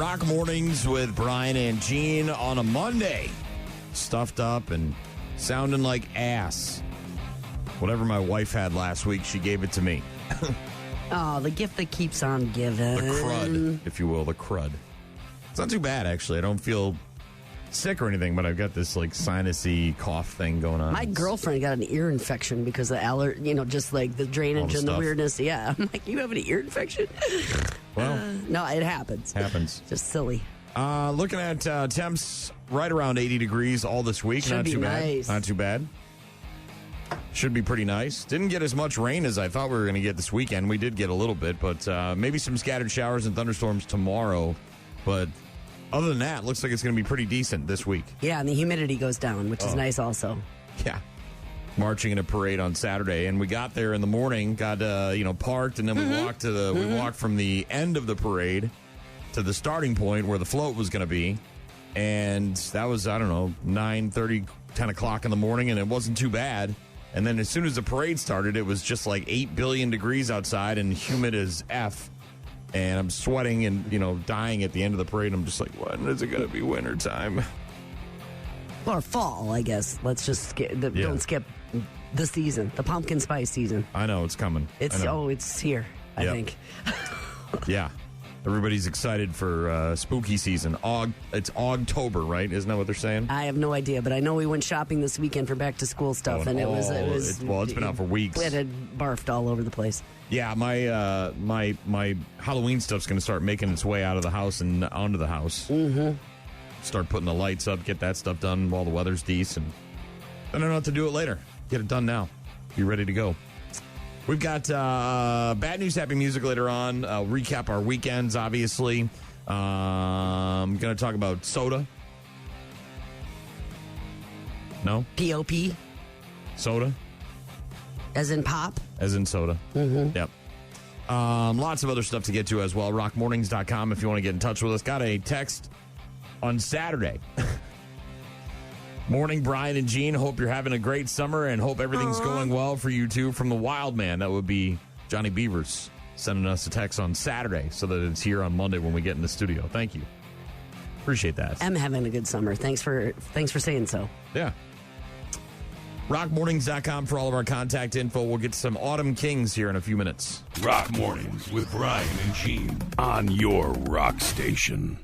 Rock Mornings with Brian and Gene on a Monday. Stuffed up and sounding like ass. Whatever my wife had last week, she gave it to me. Oh, the gift that keeps on giving. The crud, if you will, the crud. It's not too bad, actually. I don't feel sick or anything, but I've got this like sinusy cough thing going on. My girlfriend got an ear infection because of just like the drainage and the weirdness. Yeah, I'm like, you have an ear infection? Well, no, it happens. Just silly. Looking at temps right around 80 degrees all this week. Should not be too nice. bad. Not too bad. Should be pretty nice. Didn't get as much rain as I thought we were going to get this weekend. We did get a little bit, but maybe some scattered showers and thunderstorms tomorrow. But other than that, looks like it's going to be pretty decent this week. Yeah, and the humidity goes down, which is nice also. Yeah. Marching in a parade on Saturday, and we got there in the morning, got parked, and then we walked we walked from the end of the parade to the starting point where the float was going to be, and that was 9:30, 10 o'clock in the morning, and it wasn't too bad. And then as soon as the parade started, it was just like 8 billion degrees outside and humid as F. And I'm sweating and, dying at the end of the parade. I'm just like, when is it going to be winter time? Or fall, I guess. Let's just don't skip the season, the pumpkin spice season. I know, it's coming. It's here, I think. Yeah. Everybody's excited for spooky season. It's Oktober, right? Isn't that what they're saying? I have no idea, but I know we went shopping this weekend for back to school stuff, and it's been out for weeks. It had barfed all over the place. Yeah, my Halloween stuff's going to start making its way out of the house and onto the house. Mm-hmm. Start putting the lights up, get that stuff done while the weather's decent. I don't know what to do it later. Get it done now. Be ready to go. We've got bad news, happy music later on. Recap our weekends, obviously. I'm going to talk about soda. No? P-O-P? Soda? As in pop? As in soda. Mm-hmm. Yep. Lots of other stuff to get to as well. Rockmornings.com if you want to get in touch with us. Got a text on Saturday. Morning, Brian and Gene. Hope you're having a great summer and hope everything's going well for you two. From the Wild Man, that would be Johnny Beavers sending us a text on Saturday so that it's here on Monday when we get in the studio. Thank you. Appreciate that. I'm having a good summer. Thanks for saying so. Yeah. Rockmornings.com for all of our contact info. We'll get some Autumn Kings here in a few minutes. Rock Mornings with Brian and Gene on your rock station.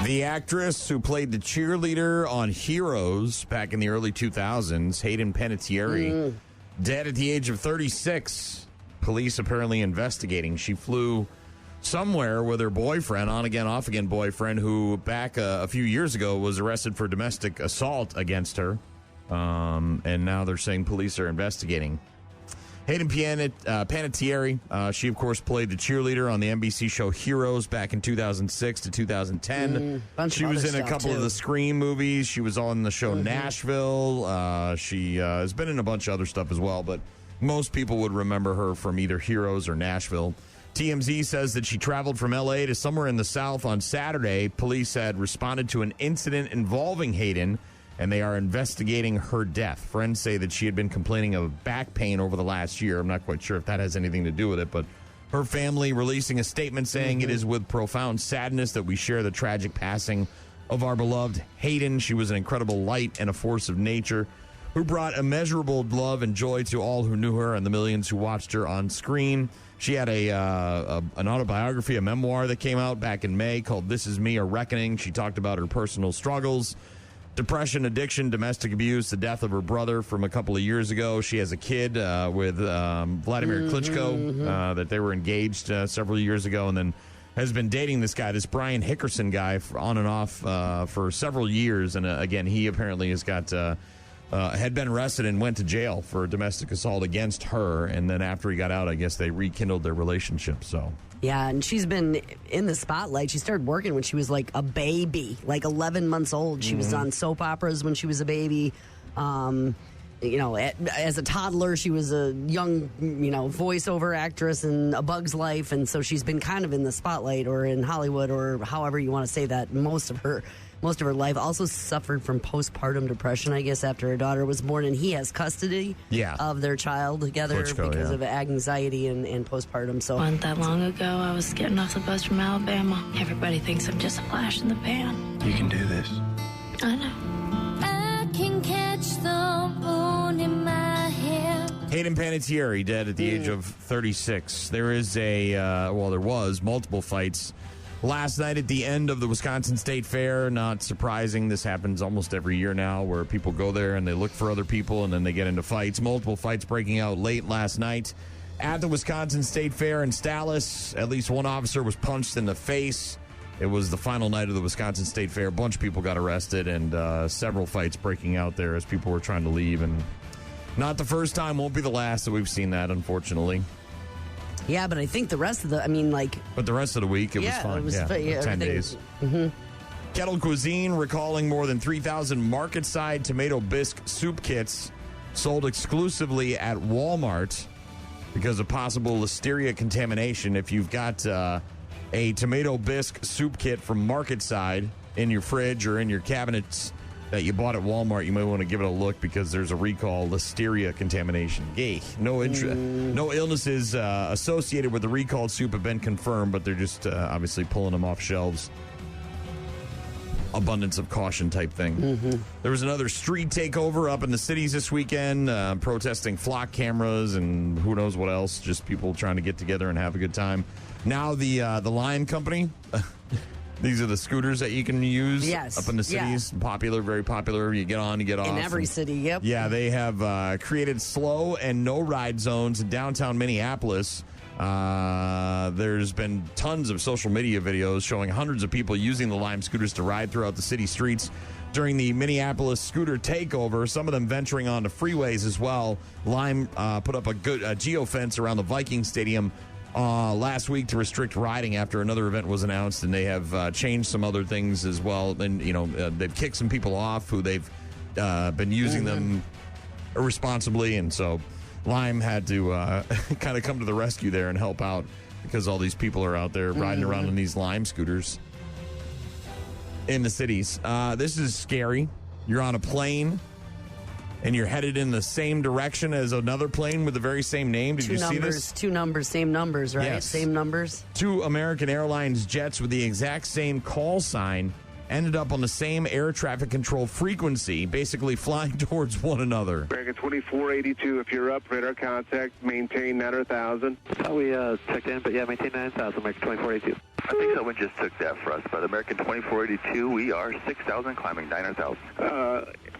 The actress who played the cheerleader on Heroes back in the early 2000s, Hayden Panettiere, dead at the age of 36. Police apparently investigating. She flew somewhere with her boyfriend, on-again, off-again boyfriend, who back a few years ago was arrested for domestic assault against her. And now they're saying police are investigating. Hayden Panettiere, she, of course, played the cheerleader on the NBC show Heroes back in 2006 to 2010. She was in a couple of the Scream movies. She was on the show Nashville. She has been in a bunch of other stuff as well, but most people would remember her from either Heroes or Nashville. TMZ says that she traveled from L.A. to somewhere in the South on Saturday. Police had responded to an incident involving Hayden, and they are investigating her death. Friends say that she had been complaining of back pain over the last year. I'm not quite sure if that has anything to do with it, but her family releasing a statement saying it is with profound sadness that we share the tragic passing of our beloved Hayden. She was an incredible light and a force of nature who brought immeasurable love and joy to all who knew her and the millions who watched her on screen. She had an autobiography, a memoir that came out back in May called This Is Me, A Reckoning. She talked about her personal struggles, depression, addiction, domestic abuse, the death of her brother from a couple of years ago. She has a kid with Vladimir Klitschko that they were engaged several years ago, and then has been dating this guy, this Brian Hickerson guy, on and off for several years. And again, he apparently has got had been arrested and went to jail for domestic assault against her. And then after he got out, I guess they rekindled their relationship. So. Yeah, and she's been in the spotlight. She started working when she was like a baby, like 11 months old. She was on soap operas when she was a baby. as a toddler, she was a young, voiceover actress in A Bug's Life, and so she's been kind of in the spotlight or in Hollywood or however you want to say that most of her life. Also suffered from postpartum depression, I guess, after her daughter was born, and he has custody of their child together because of anxiety and postpartum. So, wasn't that long ago, I was getting off the bus from Alabama. Everybody thinks I'm just a flash in the pan. You can do this. I know. I can catch the moon in my hand. Hayden Panettiere dead at the age of 36. There was multiple fights last night at the end of the Wisconsin State Fair. Not surprising. This happens almost every year now where people go there and they look for other people and then they get into fights. Multiple fights breaking out late last night at the Wisconsin State Fair in Dallas. At least one officer was punched in the face. It was the final night of the Wisconsin State Fair. A bunch of people got arrested and several fights breaking out there as people were trying to leave. And not the first time, won't be the last that we've seen that, unfortunately. Yeah, but I think the rest of But the rest of the week, it was fine. It was 10 days. Mm-hmm. Kettle Cuisine recalling more than 3,000 market-side tomato bisque soup kits sold exclusively at Walmart because of possible listeria contamination. If you've got a tomato bisque soup kit from Market Side in your fridge or in your cabinets that you bought at Walmart, you may want to give it a look because there's a recall, listeria contamination. Yay. No illnesses associated with the recalled soup have been confirmed, but they're just obviously pulling them off shelves. Abundance of caution type thing. Mm-hmm. There was another street takeover up in the cities this weekend, protesting flock cameras and who knows what else, just people trying to get together and have a good time. Now the Lime Company, these are the scooters that you can use up in the cities. Yeah. Popular, very popular. You get on, you get off. In every city, yep. Yeah, they have created slow and no-ride zones in downtown Minneapolis. There's been tons of social media videos showing hundreds of people using the Lime scooters to ride throughout the city streets during the Minneapolis scooter takeover, some of them venturing onto freeways as well. Lime put up a good geofence around the Viking Stadium last week to restrict riding after another event was announced, and they have changed some other things as well. And, they've kicked some people off who they've been using them irresponsibly, and so Lime had to kind of come to the rescue there and help out because all these people are out there riding around in these Lime scooters in the cities. This is scary. You're on a plane and you're headed in the same direction as another plane with the very same name. Did you see this? Two numbers, same numbers, right? Yes. Same numbers. Two American Airlines jets with the exact same call sign ended up on the same air traffic control frequency, basically flying towards one another. American 2482, if you're up, radar contact, maintain 9,000. We checked in, but maintain 9,000, American 2482. I think someone just took that for us, but American 2482, we are 6,000, climbing 9,000.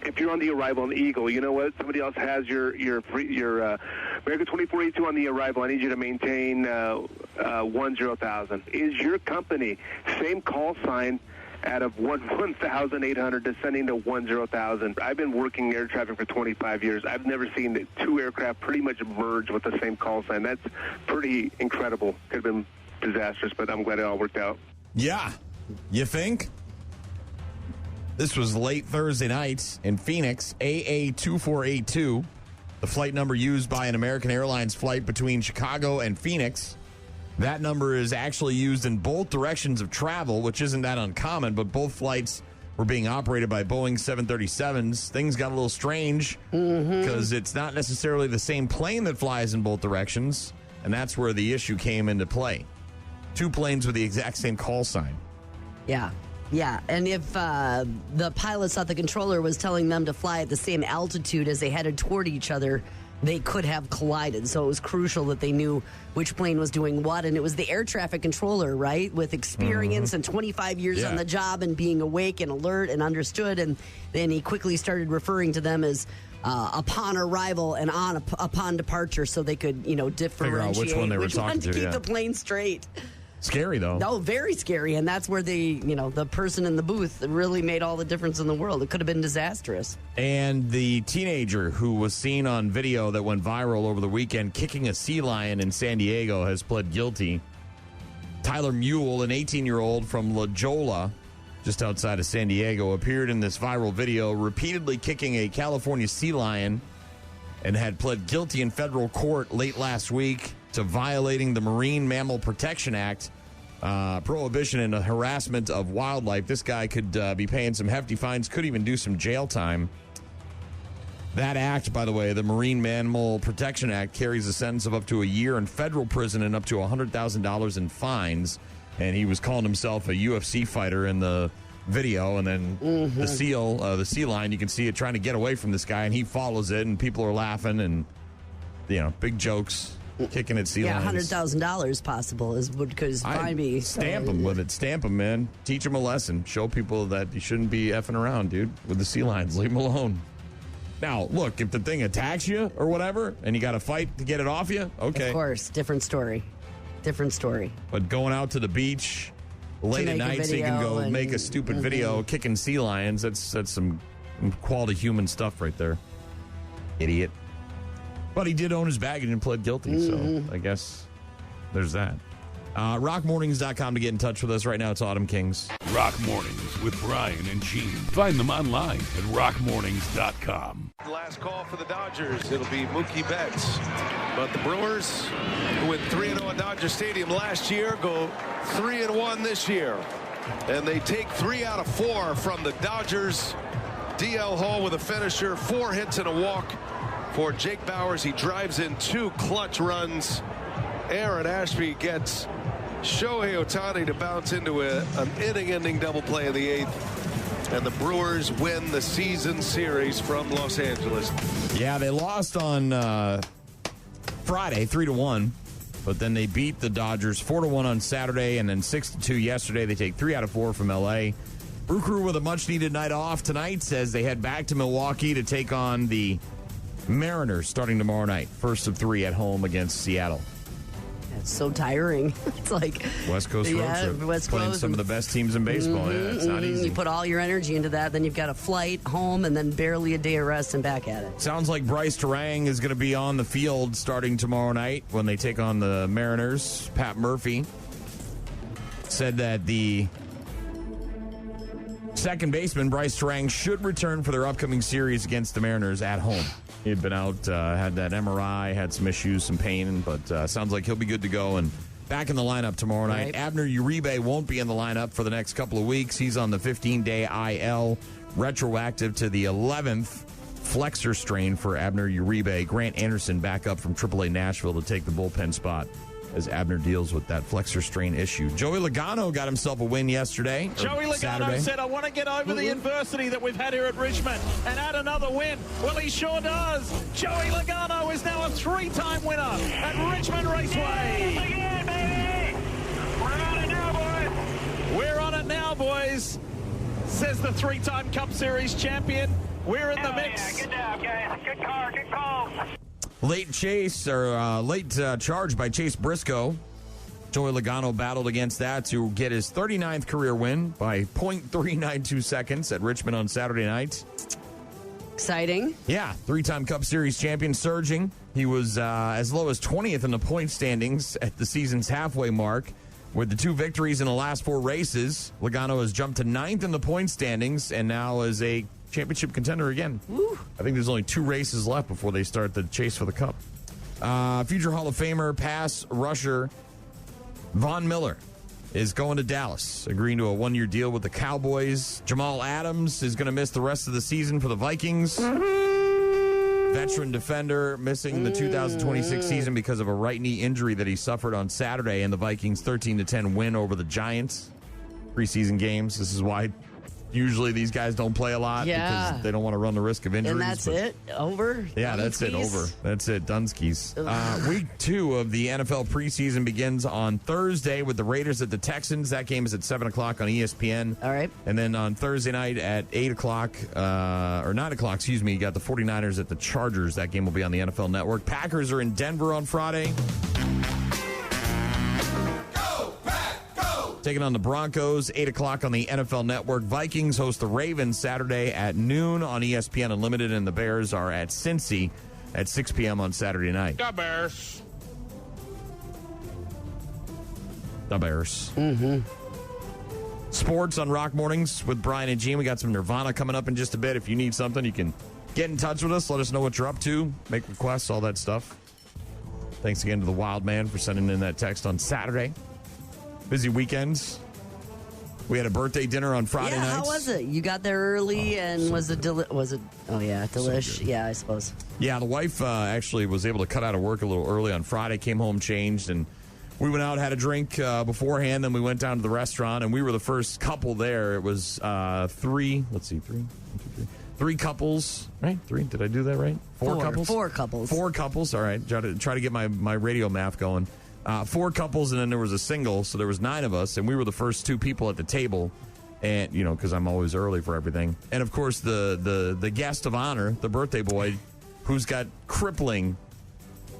If you're on the arrival on the Eagle, you know what? Somebody else has your American 2482 on the arrival. I need you to maintain 10,000. Is your company same call sign out of 1,800 descending to 10,000? I've been working air traffic for 25 years. I've never seen two aircraft pretty much merge with the same call sign. That's pretty incredible. Could have been disastrous, but I'm glad it all worked out. Yeah. You think? This was late Thursday night in Phoenix, AA2482, the flight number used by an American Airlines flight between Chicago and Phoenix. That number is actually used in both directions of travel, which isn't that uncommon, but both flights were being operated by Boeing 737s. Things got a little strange because it's not necessarily the same plane that flies in both directions, and that's where the issue came into play. Two planes with the exact same call sign. Yeah. Yeah, and if the pilots thought the controller was telling them to fly at the same altitude as they headed toward each other, they could have collided. So it was crucial that they knew which plane was doing what. And it was the air traffic controller, right, with experience and 25 years on the job and being awake and alert and understood. And then he quickly started referring to them as upon arrival and upon departure so they could, differentiate figure out which one they were talking to. Keep the plane straight. Scary, though. No, very scary. And that's where the person in the booth really made all the difference in the world. It could have been disastrous. And the teenager who was seen on video that went viral over the weekend kicking a sea lion in San Diego has pled guilty. Tyler Mule, an 18-year-old from La Jolla, just outside of San Diego, appeared in this viral video repeatedly kicking a California sea lion and had pled guilty in federal court late last week to violating the Marine Mammal Protection Act, prohibition and harassment of wildlife. This guy could be paying some hefty fines, could even do some jail time. That act, by the way, the Marine Mammal Protection Act, carries a sentence of up to a year in federal prison and up to $100,000 in fines. And he was calling himself a UFC fighter in the video. And then the sea lion, you can see it trying to get away from this guy, and he follows it, and people are laughing, and, big jokes, kicking at sea lions. Yeah, $100,000 possible is what could fine me. Stamp them with it. Stamp them, man. Teach them a lesson. Show people that you shouldn't be effing around, dude, with the sea lions. Leave them alone. Now, look, if the thing attacks you or whatever, and you got to fight to get it off you, okay. Of course, different story. But going out to the beach late at night so you can go make a stupid video kicking sea lions, that's some quality human stuff right there. Idiot. But he did own his baggage and pled guilty, so I guess there's that. RockMornings.com to get in touch with us. Right now, it's Autumn Kings. Rock Mornings with Brian and Gene. Find them online at rockmornings.com. Last call for the Dodgers. It'll be Mookie Betts. But the Brewers, who went 3-0 at Dodger Stadium last year, go 3-1 this year. And they take 3 out of 4 from the Dodgers. DL Hall with a finisher, 4 hits and a walk for Jake Bauers. He drives in 2 clutch runs. Aaron Ashby gets Shohei Ohtani to bounce into an inning-ending double play in the 8th. And the Brewers win the season series from Los Angeles. Yeah, they lost on Friday, 3-1. But then they beat the Dodgers 4-1 on Saturday and then 6-2 yesterday. They take 3 out of 4 from L.A. Brew Crew with a much-needed night off tonight says they head back to Milwaukee to take on the Mariners starting tomorrow night. First of 3 at home against Seattle. It's so tiring. It's like West Coast road trip. West playing Coast. Some of the best teams in baseball. Yeah, it's not easy. You put all your energy into that, then you've got a flight home, and then barely a day of rest and back at it. Sounds like Bryce Terang is going to be on the field starting tomorrow night when they take on the Mariners. Pat Murphy said that the second baseman, Bryce Terang, should return for their upcoming series against the Mariners at home. He had been out, had that MRI, had some issues, some pain, but sounds like he'll be good to go and back in the lineup tomorrow night. Right. Abner Uribe won't be in the lineup for the next couple of weeks. He's on the 15-day IL, retroactive to the 11th flexor strain for Abner Uribe. Grant Anderson back up from AAA Nashville to take the bullpen spot as Abner deals with that flexor strain issue. Joey Logano got himself a win yesterday. Joey Logano Saturday. said, I want to get over the adversity that we've had here at Richmond and add another win. Well, he sure does. Joey Logano is now a 3-time winner at Richmond Raceway. Again, baby. We're on it now, boys. We're on it now, boys, says the 3-time Cup Series champion. We're in the mix. Yeah, good job, guys. Good car, good call. Late charge by Chase Briscoe. Joey Logano battled against that to get his 39th career win by .392 seconds at Richmond on Saturday night. Exciting. Yeah, 3-time Cup Series champion surging. He was as low as 20th in the point standings at the season's halfway mark. With the 2 victories in the last 4 races, Logano has jumped to 9th in the point standings and now is a championship contender again. Woo. I think there's only 2 races left before they start the chase for the Cup. Future Hall of Famer pass rusher Von Miller is going to Dallas, agreeing to a 1-year deal with the Cowboys. Jamal Adams is going to miss the rest of the season for the Vikings. Veteran defender missing the 2026 season because of a right knee injury that he suffered on Saturday in the Vikings' 13-10 win over the Giants. Preseason games. This is why usually these guys don't play a lot because they don't want to run the risk of injuries. And that's it? Over? Yeah, that's it. Over. That's it. Dunskies. Week 2 of the NFL preseason begins on Thursday with the Raiders at the Texans. That game is at 7 o'clock on ESPN. All right. And then on Thursday night at 8 o'clock, or 9 o'clock, excuse me, you got the 49ers at the Chargers. That game will be on the NFL Network. Packers are in Denver on Friday. Taking on the Broncos, 8 o'clock on the NFL Network. Vikings host the Ravens Saturday at noon on ESPN Unlimited, and the Bears are at Cincy at 6 p.m. on Saturday night. The Bears. The Bears. Mm-hmm. Sports on Rock Mornings with Brian and Gene. We got some Nirvana coming up in just a bit. If you need something, you can Get in touch with us. Let us know what you're up to. Make requests, all that stuff. Thanks again to the Wild Man for sending in that text on Saturday. Busy weekends. We had a birthday dinner on Friday nights. How was it? You got there early, and was it delish? So yeah, I suppose. Yeah, the wife actually was able to cut out of work a little early on Friday, came home, changed, and we went out, had a drink beforehand, then we went down to the restaurant, and we were the first couple there. It was three couples, right? Three, did I do that right? Four couples? Four couples. Four couples, all right. Try to get my radio math going. Four couples, and then there was a single, so there was 9 of us, and we were the first 2 people at the table, and because I'm always early for everything. And of course, the guest of honor, the birthday boy, who's got crippling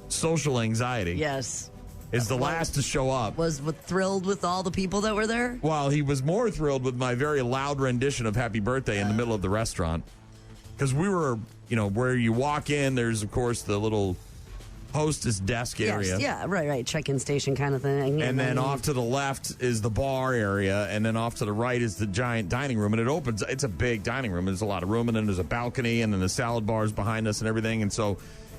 social anxiety, yes, is the last to show up. Was thrilled with all the people that were there. Well, he was more thrilled with my very loud rendition of "Happy Birthday" in the middle of the restaurant, because we were, where you walk in. There's of course the little hostess desk area. Yes, yeah, right. Check-in station kind of thing. And then off to the left is the bar area, and then off to the right is the giant dining room. And it opens. It's a big dining room. There's a lot of room, and then there's a balcony, and then the salad bars behind us and everything. And so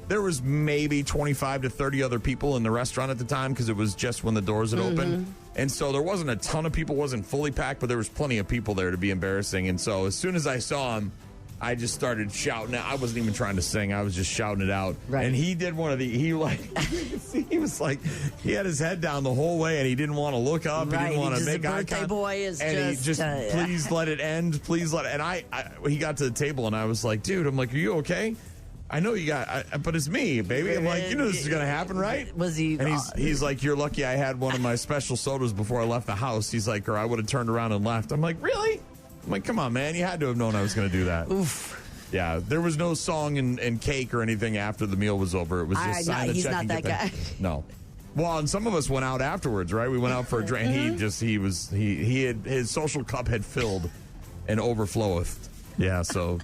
there was maybe 25 to 30 other people in the restaurant at the time, because it was just when the doors had opened. And so there wasn't a ton of people, wasn't fully packed, but there was plenty of people there to be embarrassing. And so as soon as I saw him, I just started shouting. I wasn't even trying to sing. I was just shouting it out. Right. And he did one of the, he was like, he had his head down the whole way, and he didn't want to look up. Right. He didn't want to make eye birthday contact. Boy is and just, he just, please let it end. Please let it. And he got to the table, and I was like, dude, I'm like, are you okay? I know you got, but it's me, baby. I'm like, this is going to happen, right? Was he? And he's like, you're lucky I had one of my special sodas before I left the house. He's like, or I would have turned around and left. I'm like, really? I'm like, come on, man. You had to have known I was going to do that. Oof. Yeah, there was no song and cake or anything after the meal was over. It was just sign the check. He's not that guy. No. Well, and some of us went out afterwards, right? We went out for a drink. He had his social cup had filled and overfloweth. Yeah, so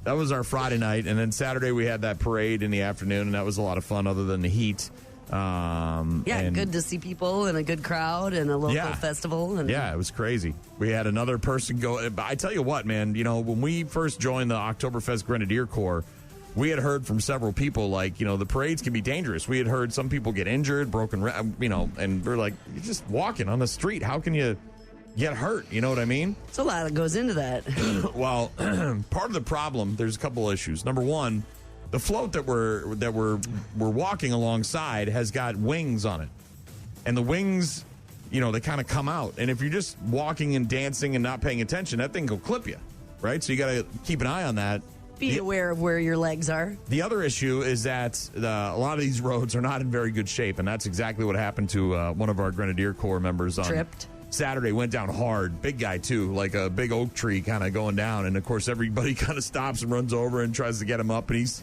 that was our Friday night, and then Saturday we had that parade in the afternoon, and that was a lot of fun other than the heat. Good to see people and a good crowd and a local festival. And yeah, it was crazy. We had another person go. I tell you what, man, when we first joined the Oktoberfest Grenadier Corps, we had heard from several people, like, the parades can be dangerous. We had heard some people get injured, broken, and we're like, you're just walking on the street. How can you get hurt? You know what I mean? It's a lot that goes into that. Well, part of the problem, there's a couple issues. Number one, the float that we're walking alongside has got wings on it, and the wings, they kind of come out. And if you're just walking and dancing and not paying attention, that thing will clip you, right? So you got to keep an eye on that. Be aware of where your legs are. The other issue is that a lot of these roads are not in very good shape, and that's exactly what happened to one of our Grenadier Corps members. Tripped. Saturday, went down hard. Big guy, too, like a big oak tree kind of going down. And, of course, everybody kind of stops and runs over and tries to get him up. And he's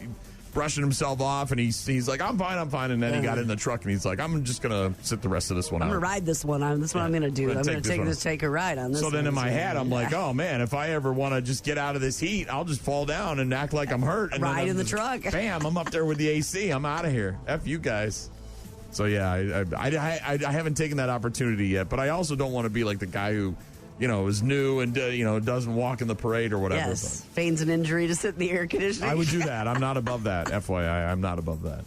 brushing himself off, and he's like, I'm fine. And then he got in the truck, and he's like, I'm just going to sit the rest of this one out. I'm going to ride this one. This is what I'm going to do. I'm going to take a ride on this one. So then in my head, I'm like, oh, man, if I ever want to just get out of this heat, I'll just fall down and act like I'm hurt. And ride in the truck. Bam, I'm up there with the AC. I'm out of here. F you guys. So, yeah, I haven't taken that opportunity yet, but I also don't want to be like the guy who, is new and, doesn't walk in the parade or whatever. Yes, feigns an injury to sit in the air conditioning. I would do that. I'm not above that, FYI. I'm not above that.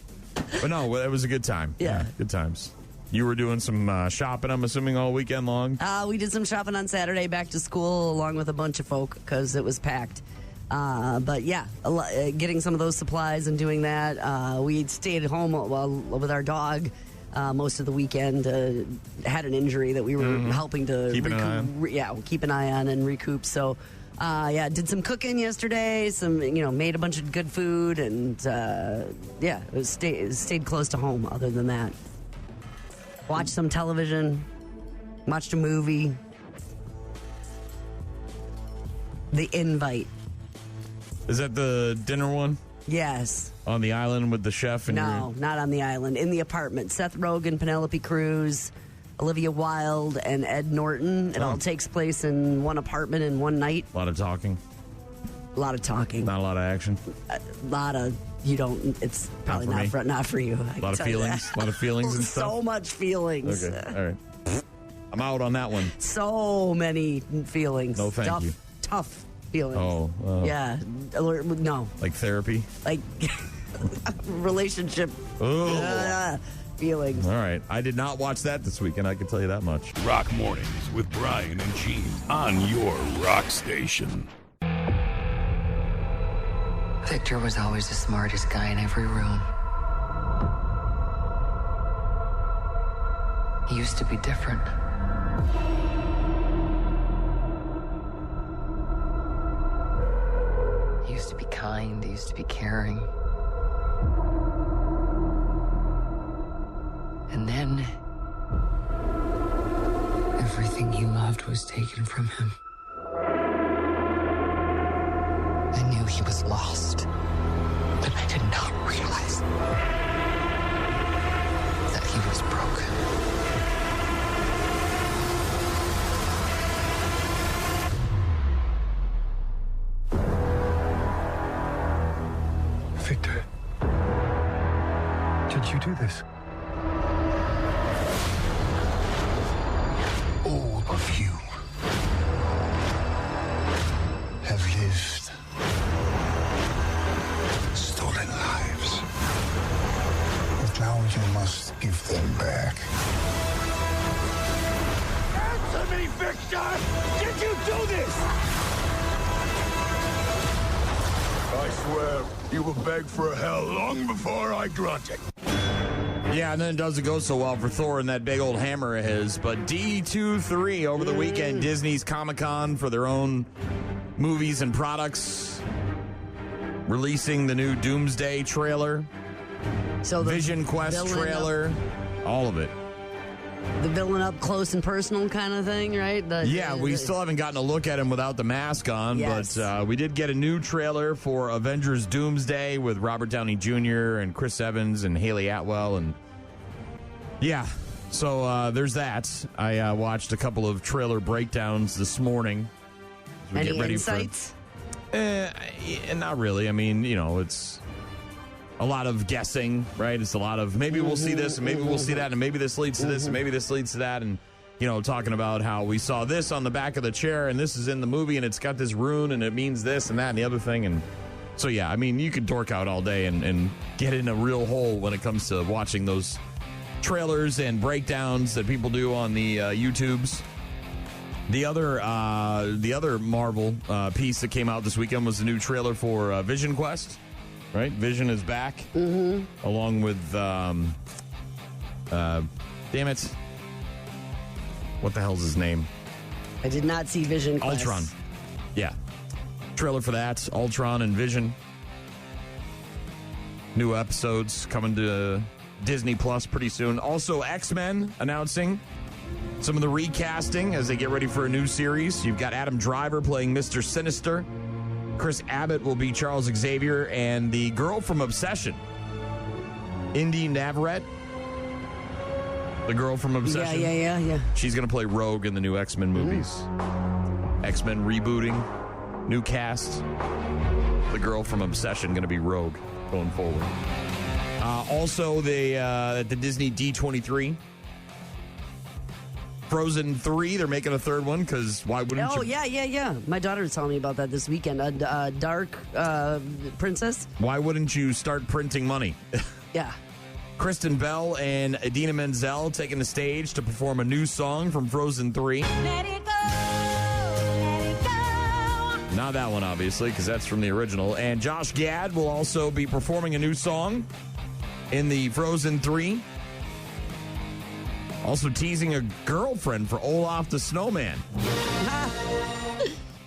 But, no, it was a good time. Yeah. Good times. You were doing some shopping, I'm assuming, all weekend long? We did some shopping on Saturday, back to school, along with a bunch of folk, because it was packed. But yeah, getting some of those supplies and doing that. We stayed at home with our dog most of the weekend. Had an injury that we were helping to keep an eye on and recoup. So did some cooking yesterday. Made a bunch of good food, and it stayed close to home. Other than that, watched some television, watched a movie. The Invite. Is that the dinner one? Yes. On the island with the chef? No, not on the island. In the apartment. Seth Rogen, Penelope Cruz, Olivia Wilde, and Ed Norton. It all takes place in one apartment in one night. A lot of talking. A lot of talking. Not a lot of action. A lot of, it's probably not for you. A lot of feelings. A lot of feelings and stuff. So much feelings. Okay, all right. I'm out on that one. So many feelings. No, thank you. Tough feelings. Oh. Yeah. No. Like therapy? Like relationship feelings. All right. I did not watch that this weekend, I can tell you that much. Rock Mornings with Brian and Gene on your rock station. Victor was always the smartest guy in every room. He used to be different. He used to be kind, he used to be caring. And then, everything he loved was taken from him. I knew he was lost, but I did not realize that he was broken. Victor, did you do this? All of you have lived stolen lives. But now you must give them back. Answer me, Victor! Did you do this? I swear, you will beg for hell long before I grant it. Yeah, and then it doesn't go so well for Thor and that big old hammer of his. But D23 over the weekend, Disney's Comic-Con for their own movies and products, releasing the new Doomsday trailer, So the Vision Quest trailer, all of it. The villain up close and personal kind of thing, right? We still haven't gotten a look at him without the mask on, Yes. but we did get a new trailer for Avengers Doomsday with Robert Downey Jr. and Chris Evans and Haley Atwell. And yeah, so there's that. I watched a couple of trailer breakdowns this morning. As we Any get ready insights? Not really. I mean, it's a lot of guessing, right? It's a lot of maybe we'll see this and maybe we'll see that and maybe this leads to this and maybe this leads to that, and talking about how we saw this on the back of the chair and this is in the movie and it's got this rune and it means this and that and the other thing. And so yeah, I mean, you could dork out all day and get in a real hole when it comes to watching those trailers and breakdowns that people do on the YouTubes. The other Marvel piece that came out this weekend was the new trailer for Vision Quest. Right? Vision is back. Along with, damn it. What the hell's his name? I did not see Vision Quest. Ultron. Yeah. Trailer for that. Ultron and Vision. New episodes coming to Disney Plus pretty soon. Also, X-Men announcing some of the recasting as they get ready for a new series. You've got Adam Driver playing Mr. Sinister. Chris Abbott will be Charles Xavier, and the girl from Obsession, Indy Navarrete, the girl from Obsession. Yeah. She's going to play Rogue in the new X-Men movies. X-Men rebooting, new cast. The girl from Obsession going to be Rogue going forward. Also, at the Disney D23, Frozen 3, they're making a third one because why wouldn't you? Oh, yeah. My daughter was telling me about that this weekend. A dark princess. Why wouldn't you start printing money? Yeah. Kristen Bell and Idina Menzel taking the stage to perform a new song from Frozen 3. Let it go, let it go. Not that one, obviously, because that's from the original. And Josh Gad will also be performing a new song in the Frozen 3. Also teasing a girlfriend for Olaf the Snowman.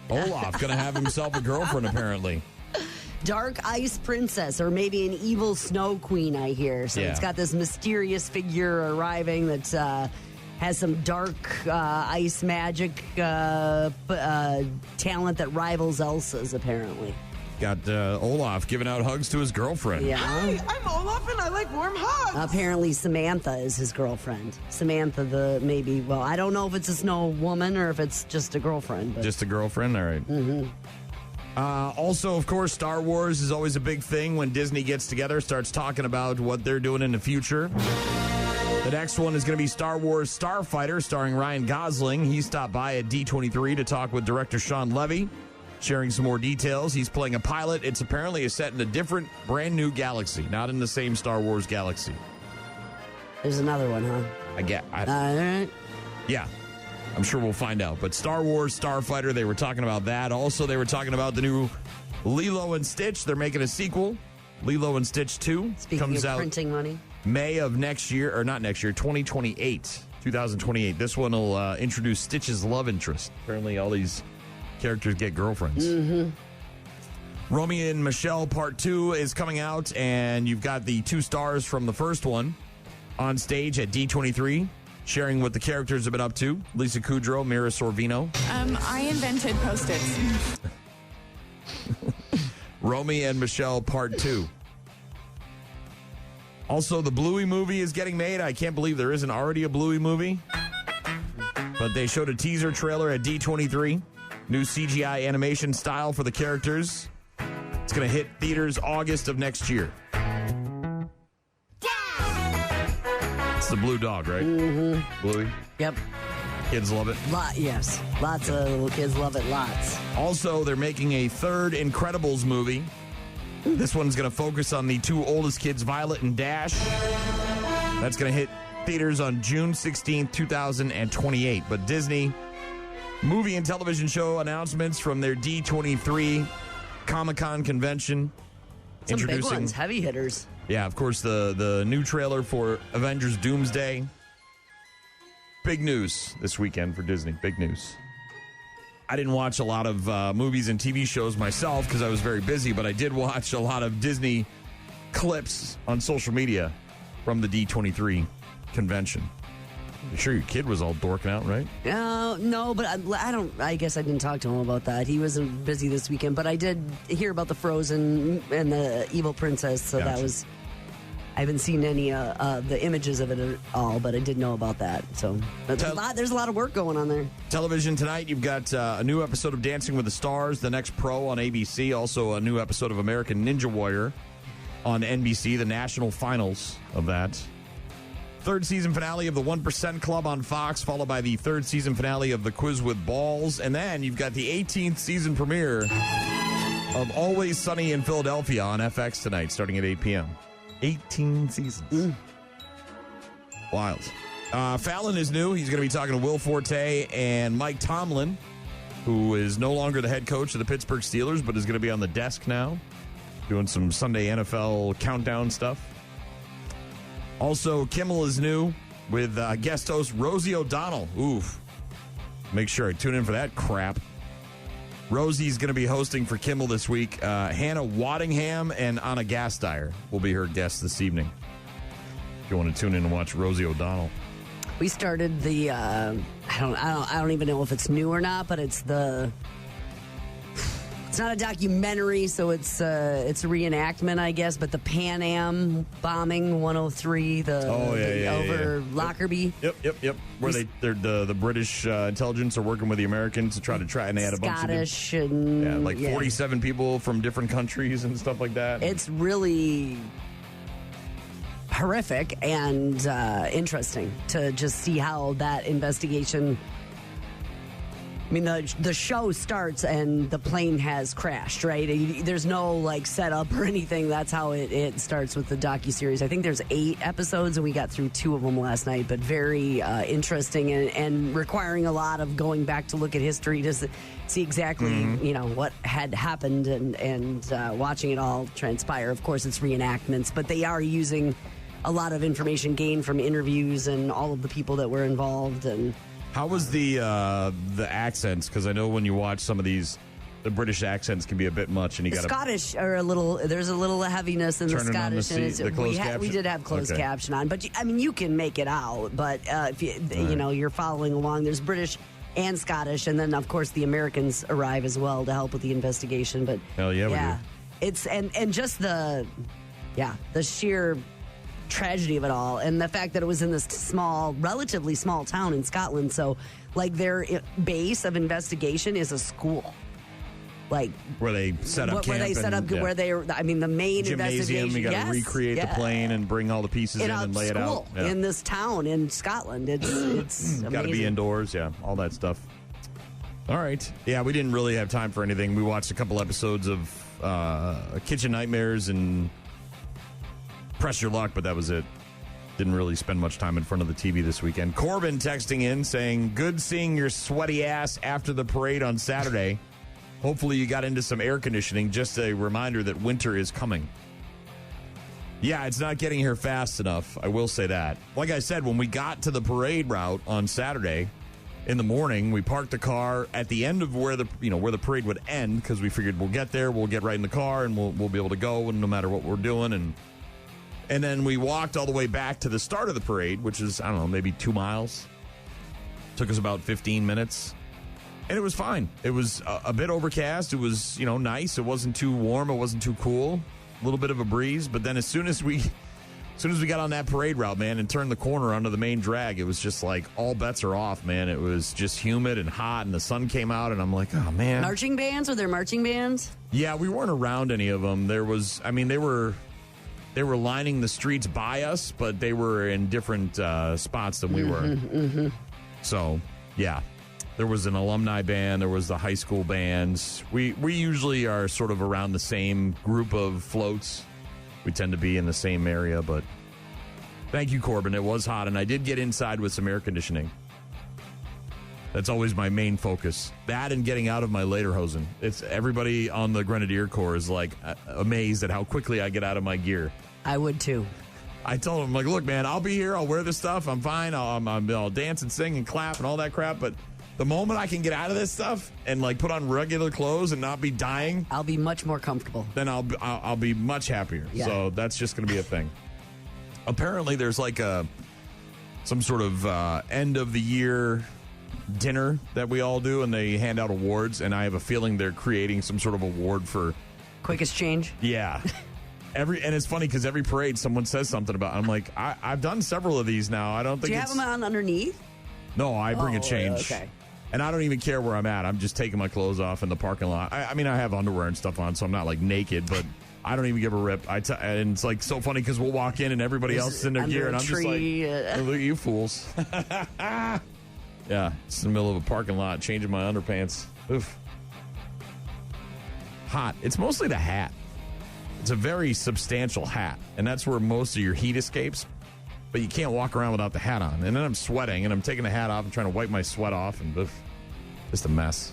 Olaf going to have himself a girlfriend, apparently. Dark Ice Princess, or maybe an evil Snow Queen, I hear. So it's got this mysterious figure arriving that has some dark ice magic talent that rivals Elsa's, apparently. Got Olaf giving out hugs to his girlfriend. Yeah. Hi, I'm Olaf and I like warm hugs. Apparently Samantha is his girlfriend. Samantha, I don't know if it's a snow woman or if it's just a girlfriend. But. Just a girlfriend? All right. Mm-hmm. Also, of course, Star Wars is always a big thing when Disney gets together, starts talking about what they're doing in the future. The next one is going to be Star Wars Starfighter, starring Ryan Gosling. He stopped by at D23 to talk with director Sean Levy. sharing some more details. He's playing a pilot. It's apparently set in a different, brand new galaxy, not in the same Star Wars galaxy. There's another one, huh? All right. Yeah, I'm sure we'll find out. But Star Wars Starfighter, they were talking about that. Also, they were talking about the new Lilo and Stitch. They're making a sequel. Lilo and Stitch 2 comes out printing money. May of next year, or not next year, 2028. This one will introduce Stitch's love interest. Apparently, all these characters get girlfriends. Mm-hmm. Romy and Michelle Part 2 is coming out, and you've got the 2 stars from the first one on stage at D23, sharing what the characters have been up to. Lisa Kudrow, Mira Sorvino. I invented Post-its. Romy and Michelle Part 2. Also, the Bluey movie is getting made. I can't believe there isn't already a Bluey movie. But they showed a teaser trailer at D23. New CGI animation style for the characters. It's going to hit theaters August of next year. It's the blue dog, right? Mm-hmm. Bluey? Yep. Kids love it? Yes. Lots of little kids love it. Lots. Also, they're making a third Incredibles movie. This one's going to focus on the 2 oldest kids, Violet and Dash. That's going to hit theaters on June 16th, 2028. But Disney movie and television show announcements from their D23 Comic-Con convention. Some big ones, heavy hitters. Yeah, of course, the new trailer for Avengers Doomsday. Big news this weekend for Disney. Big news. I didn't watch a lot of movies and TV shows myself because I was very busy, but I did watch a lot of Disney clips on social media from the D23 convention. I'm sure your kid was all dorking out, right? No, but I guess I didn't talk to him about that. He wasn't busy this weekend, but I did hear about the Frozen and the Evil Princess, so Gotcha. that was... I haven't seen any of the images of it at all, but I did know about that. So there's a lot of work going on there. Television tonight, you've got a new episode of Dancing with the Stars, The Next Pro on ABC. Also a new episode of American Ninja Warrior on NBC, the national finals of that. Third season finale of the 1% Club on Fox, followed by the third season finale of The Quiz with Balls. And then you've got the 18th season premiere of Always Sunny in Philadelphia on FX tonight, starting at 8 p.m. 18 seasons. Wild. Fallon is new. He's going to be talking to Will Forte and Mike Tomlin, who is no longer the head coach of the Pittsburgh Steelers, but is going to be on the desk now, doing some Sunday NFL countdown stuff. Also, Kimmel is new with guest host Rosie O'Donnell. Oof. Make sure I tune in for that crap. Rosie's going to be hosting for Kimmel this week. Hannah Waddingham and Anna Gasteyer will be her guests this evening. If you want to tune in and watch Rosie O'Donnell. We started the I don't even know if it's new or not, but it's not a documentary, so it's a reenactment, I guess. But the Pan Am bombing 103, over Lockerbie. Yep. Where the British intelligence are working with the Americans to try and add a bunch of Scottish and 47 people from different countries and stuff like that. It's really horrific and interesting to just see how that investigation. I mean, the show starts and the plane has crashed, right? There's no, setup or anything. That's how it starts with the docuseries. I think there's 8 episodes, and we got through 2 of them last night, but very interesting and requiring a lot of going back to look at history to see exactly, what had happened and watching it all transpire. Of course, it's reenactments, but they are using a lot of information gained from interviews and all of the people that were involved. And how was the accents? Because I know when you watch some of these, the British accents can be a bit much, and you got Scottish are a little. There's a little heaviness in the Scottish. We did have closed caption on, but you can make it out. But if you're following along, there's British and Scottish, and then of course the Americans arrive as well to help with the investigation. But hell yeah, we do. It's and just the sheer tragedy of it all, and the fact that it was in this relatively small town in Scotland. So, their base of investigation is a school, where they set up camp. The main gymnasium. investigation. You got to recreate the plane and bring all the pieces in and lay it out. Yeah. In this town in Scotland, it's got to be indoors. Yeah, all that stuff. All right. Yeah, we didn't really have time for anything. We watched a couple episodes of Kitchen Nightmares and Press Your Luck, but that was it. Didn't really spend much time in front of the TV this weekend. Corbin texting in saying, good seeing your sweaty ass after the parade on Saturday. Hopefully you got into some air conditioning. Just a reminder that winter is coming. Yeah, it's not getting here fast enough. I will say that. Like I said, when we got to the parade route on Saturday in the morning, we parked the car at the end of where the parade would end, because we figured we'll get there, we'll get right in the car, and we'll be able to go, and no matter what we're doing. And then we walked all the way back to the start of the parade, which is, I don't know, maybe 2 miles. Took us about 15 minutes. And it was fine. It was a bit overcast. It was, nice. It wasn't too warm. It wasn't too cool. A little bit of a breeze. But then as soon as we got on that parade route, man, and turned the corner onto the main drag, it was just like all bets are off, man. It was just humid and hot, and the sun came out, and I'm like, oh, man. Marching bands? Were there marching bands? Yeah, we weren't around any of them. There was, they were lining the streets by us, but they were in different spots than we were. Mm-hmm. So, yeah. There was an alumni band. There was the high school bands. We usually are sort of around the same group of floats. We tend to be in the same area, but thank you, Corbin. It was hot, and I did get inside with some air conditioning. That's always my main focus. That and getting out of my lederhosen. It's everybody on the Grenadier Corps is like amazed at how quickly I get out of my gear. I would too. I told him, like, look, man, I'll be here. I'll wear this stuff. I'm fine. I'll dance and sing and clap and all that crap. But the moment I can get out of this stuff and like put on regular clothes and not be dying, I'll be much more comfortable. Then I'll be much happier. Yeah. So that's just going to be a thing. Apparently, there's like some sort of end of the year dinner that we all do, and they hand out awards. And I have a feeling they're creating some sort of award for quickest change. Yeah. And it's funny because every parade someone says something about it. I'm like, I've done several of these now. I don't think. Do you have them on underneath? No, I bring a change. Okay. And I don't even care where I'm at. I'm just taking my clothes off in the parking lot. I mean, I have underwear and stuff on, so I'm not like naked, but I don't even give a rip. And it's like so funny because we'll walk in and everybody else is in their gear, and I'm just like, oh, look at you fools. Yeah, it's in the middle of a parking lot, changing my underpants. Oof. Hot. It's mostly the hat. It's a very substantial hat, and that's where most of your heat escapes. But you can't walk around without the hat on. And then I'm sweating, and I'm taking the hat off and trying to wipe my sweat off, and just a mess.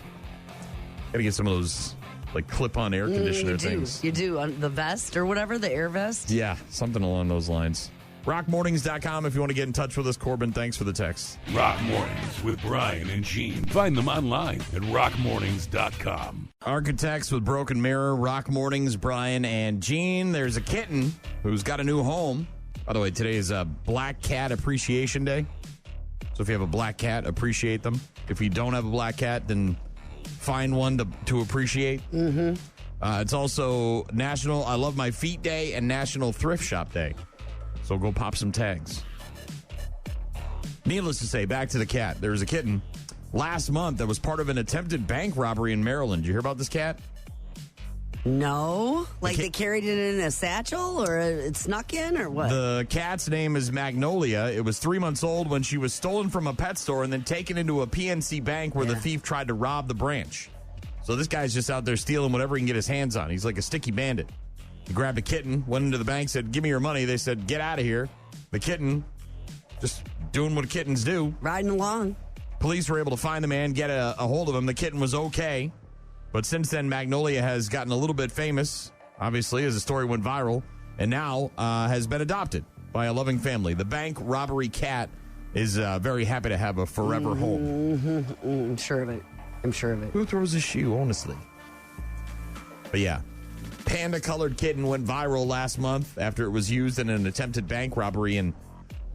Got to get some of those like clip-on air conditioner things. You do on the vest or whatever, the air vest. Yeah, something along those lines. RockMornings.com if you want to get in touch with us. Corbin, thanks for the text. Rock Mornings with Brian and Gene. Find them online at rockmornings.com. Architects with Broken Mirror, Rock Mornings, Brian and Gene. There's a kitten who's got a new home. By the way, today is Black Cat Appreciation Day. So if you have a black cat, appreciate them. If you don't have a black cat, then find one to appreciate. Mm-hmm. It's also National I Love My Feet Day and National Thrift Shop Day. So go pop some tags. Needless to say, back to the cat. There was a kitten last month that was part of an attempted bank robbery in Maryland. Did you hear about this cat? No. Like they carried it in a satchel or it snuck in or what? The cat's name is Magnolia. It was 3 months old when she was stolen from a pet store and then taken into a PNC bank where the thief tried to rob the branch. So this guy's just out there stealing whatever he can get his hands on. He's like a sticky bandit. He grabbed a kitten, went into the bank, said, give me your money. They said, get out of here. The kitten, just doing what kittens do. Riding along. Police were able to find the man, get a hold of him. The kitten was okay. But since then, Magnolia has gotten a little bit famous, obviously, as the story went viral, and now has been adopted by a loving family. The bank robbery cat is very happy to have a forever home. I'm sure of it. I'm sure of it. Who throws a shoe, honestly? But yeah, panda-colored kitten went viral last month after it was used in an attempted bank robbery in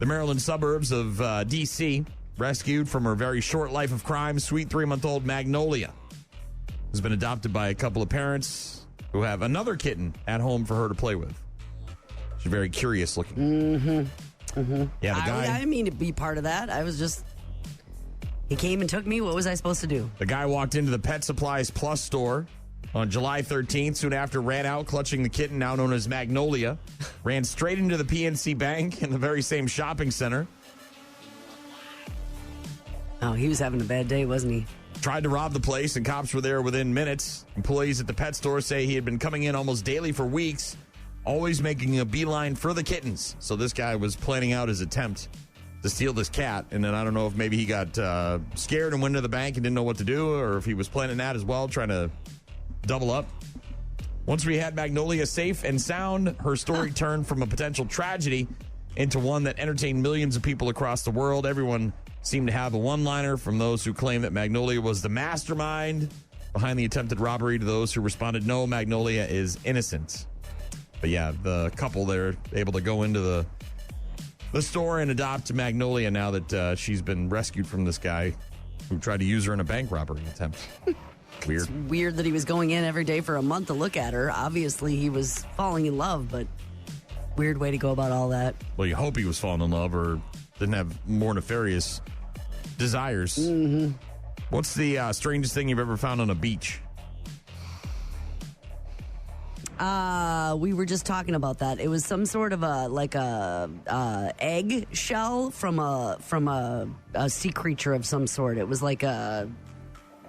the Maryland suburbs of D.C., rescued from her very short life of crime. Sweet 3-month-old Magnolia has been adopted by a couple of parents who have another kitten at home for her to play with. She's very curious looking. Mm-hmm. Mm-hmm. Yeah, the guy. I didn't mean to be part of that. I was just. He came and took me. What was I supposed to do? The guy walked into the Pet Supplies Plus store on July 13th. Soon after, ran out clutching the kitten, now known as Magnolia. Ran straight into the PNC Bank in the very same shopping center. Oh, he was having a bad day, wasn't he? tried to rob the place, and cops were there within minutes. Employees at the pet store say he had been coming in almost daily for weeks, always making a beeline for the kittens. So this guy was planning out his attempt to steal this cat, and then I don't know if maybe he got scared and went to the bank and didn't know what to do, or if he was planning that as well, trying to double up. Once we had Magnolia safe and sound, her story turned from a potential tragedy into one that entertained millions of people across the world. Everyone seemed to have a one-liner, from those who claim that Magnolia was the mastermind behind the attempted robbery to those who responded, no, Magnolia is innocent. But yeah, the couple, they're able to go into the store and adopt Magnolia now that she's been rescued from this guy who tried to use her in a bank robbery attempt. Weird. It's weird that he was going in every day for a month to look at her. Obviously, he was falling in love, but weird way to go about all that. Well, you hope he was falling in love or didn't have more nefarious desires. Mm-hmm. What's the strangest thing you've ever found on a beach? We were just talking about that. It was some sort of a egg shell from a sea creature of some sort. It was like a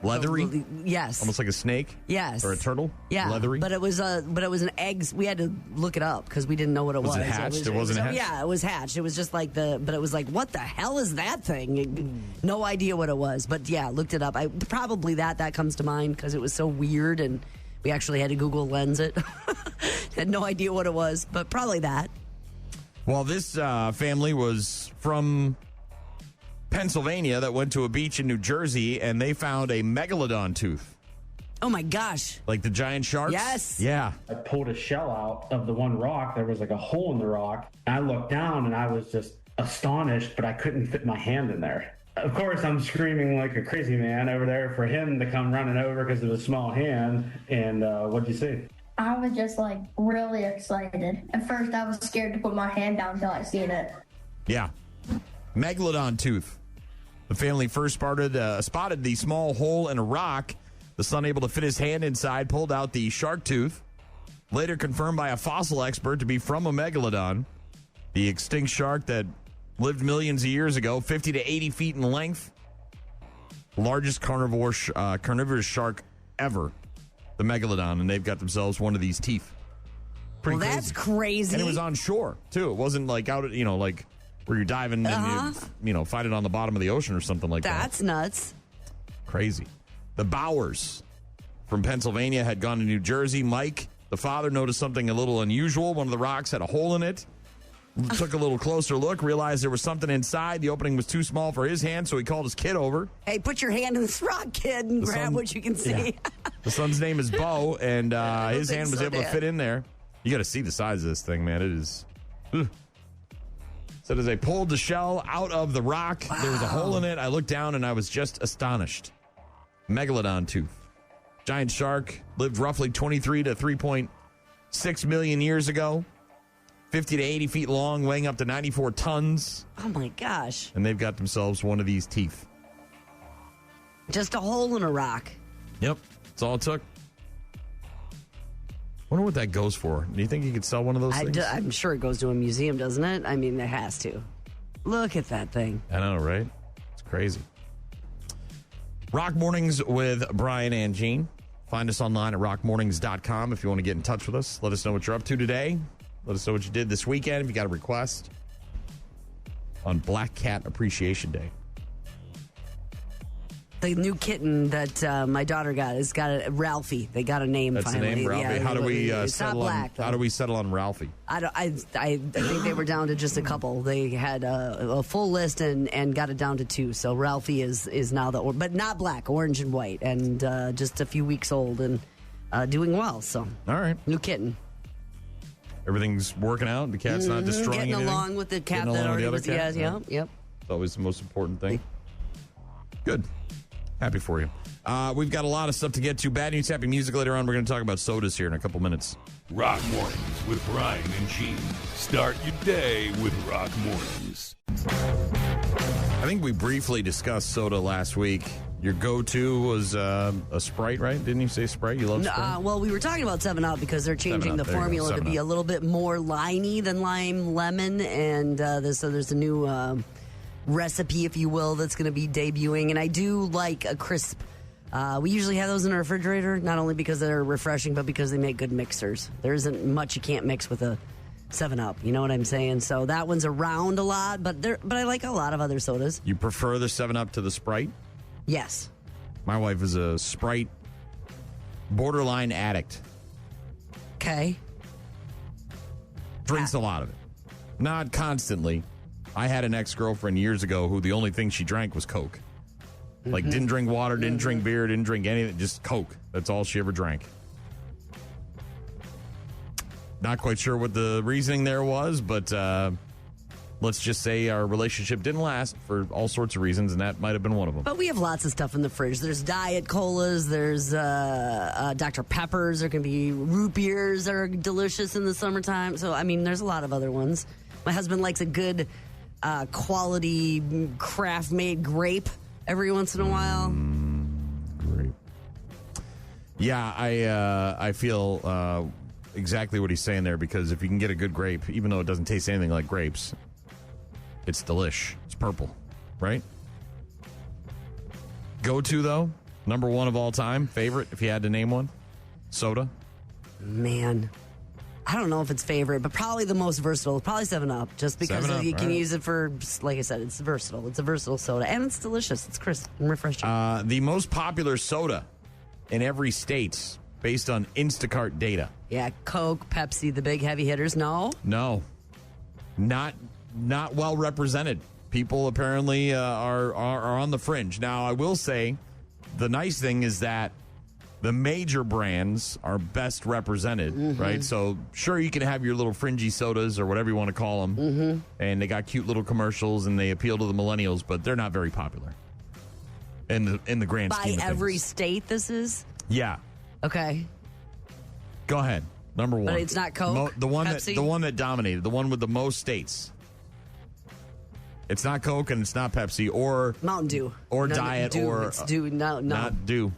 leathery. Yes, almost like a snake. Yes, or a turtle. Yeah, leathery. But it was an egg. We had to look it up because we didn't know what it was. Was it hatched? It wasn't hatched. Yeah, it was hatched. It was just like but it was like, what the hell is that thing? No idea what it was. But yeah, looked it up. Probably that comes to mind because it was so weird, and we actually had to Google Lens it. Had no idea what it was, but probably that. Well, this family was from Pennsylvania that went to a beach in New Jersey, and they found a megalodon tooth. Oh, my gosh. Like the giant sharks? Yes. Yeah. I pulled a shell out of the one rock. There was like a hole in the rock. I looked down, and I was just astonished, but I couldn't fit my hand in there. Of course, I'm screaming like a crazy man over there for him to come running over because of his small hand. And what'd you see? I was just like really excited. At first, I was scared to put my hand down until I seen it. Yeah. Megalodon tooth. The family first spotted the small hole in a rock. The son, able to fit his hand inside, pulled out the shark tooth. Later confirmed by a fossil expert to be from a megalodon. The extinct shark that lived millions of years ago, 50 to 80 feet in length. Largest carnivorous shark ever. The megalodon, and they've got themselves one of these teeth. Pretty crazy. That's crazy. And it was on shore, too. It wasn't like out, like where you're diving and you find it on the bottom of the ocean or something like that. That's nuts. Crazy. The Bowers from Pennsylvania had gone to New Jersey. Mike, the father, noticed something a little unusual. One of the rocks had a hole in it. Took a little closer look, realized there was something inside. The opening was too small for his hand, so he called his kid over. Hey, put your hand in this rock, kid, and grab what you can see. Yeah. The son's name is Bo, and his hand was able to fit in there. You got to see the size of this thing, man. It is. So as they pulled the shell out of the rock, there was a hole in it. I looked down, and I was just astonished. Megalodon tooth. Giant shark, lived roughly 23 to 3.6 million years ago. 50 to 80 feet long, weighing up to 94 tons. Oh, my gosh. And they've got themselves one of these teeth. Just a hole in a rock. Yep. That's all it took. Wonder what that goes for. Do you think you could sell one of those things? I'm sure it goes to a museum, doesn't it? I mean, it has to. Look at that thing. I know, right? It's crazy. Rock Mornings with Brian and Gene. Find us online at rockmornings.com if you want to get in touch with us. Let us know what you're up to today. Let us know what you did this weekend if you got a request on Black Cat Appreciation Day. The new kitten that my daughter got has got a Ralphie. They got a name. That's finally. the name, Ralphie. Yeah, how do we it's settle not black, on? How do we settle on Ralphie? I think they were down to just a couple. They had a full list and got it down to 2. So Ralphie is now but not black, orange and white, and just a few weeks old and doing well. So all right, new kitten. Everything's working out. The cat's not destroying getting anything. Along with the cat that already was. Cat? Yeah, yep. It's always the most important thing. Good. Happy for you. We've got a lot of stuff to get to. Bad news, happy music later on. We're going to talk about sodas here in a couple minutes. Rock Mornings with Brian and Gene. Start your day with Rock Mornings. I think we briefly discussed soda last week. Your go-to was a Sprite, right? Didn't you say Sprite? You love Sprite? Well, we were talking about 7-Up because they're changing the formula to be a little bit more limey than lime lemon. And so there's a new recipe, if you will, that's going to be debuting. And I do like a crisp We usually have those in our refrigerator, not only because they're refreshing, but because they make good mixers. There isn't much you can't mix with a 7-Up. You know what I'm saying? So that one's around a lot, but I like a lot of other sodas. You prefer the 7-Up to the Sprite? Yes. My wife is a Sprite borderline addict. Okay. Drinks a lot of it. Not constantly. I had an ex-girlfriend years ago who the only thing she drank was Coke. Like, didn't drink water, didn't drink beer, didn't drink anything, just Coke. That's all she ever drank. Not quite sure what the reasoning there was, but let's just say our relationship didn't last for all sorts of reasons, and that might have been one of them. But we have lots of stuff in the fridge. There's Diet Colas, there's Dr. Peppers, there can be root beers that are delicious in the summertime. So, I mean, there's a lot of other ones. My husband likes a good quality craft-made grape every once in a while. Grape. Yeah, I feel exactly what he's saying there, because if you can get a good grape, even though it doesn't taste anything like grapes, it's delish. It's purple, right? Go-to, though, number one of all time, favorite, if you had to name one, soda? Man, I don't know if it's favorite, but probably the most versatile. Probably 7-Up, just because 7-Up, you can right. use it for, like I said, it's versatile. It's a versatile soda, and it's delicious. It's crisp and refreshing. The most popular soda in every state, based on Instacart data. Yeah, Coke, Pepsi, the big heavy hitters. No? No. Not well represented. People apparently are on the fringe. Now, I will say, the nice thing is that the major brands are best represented, right? So, sure, you can have your little fringy sodas or whatever you want to call them, and they got cute little commercials and they appeal to the millennials, but they're not very popular in the grand scheme of By every things. state, this is? Yeah. Okay. Go ahead. Number one. But it's not Coke? The one Pepsi? that dominated, the one with the most states. It's not Coke and it's not Pepsi or Mountain Dew. or No, Diet Dew. or It's Dew. No. not Dew.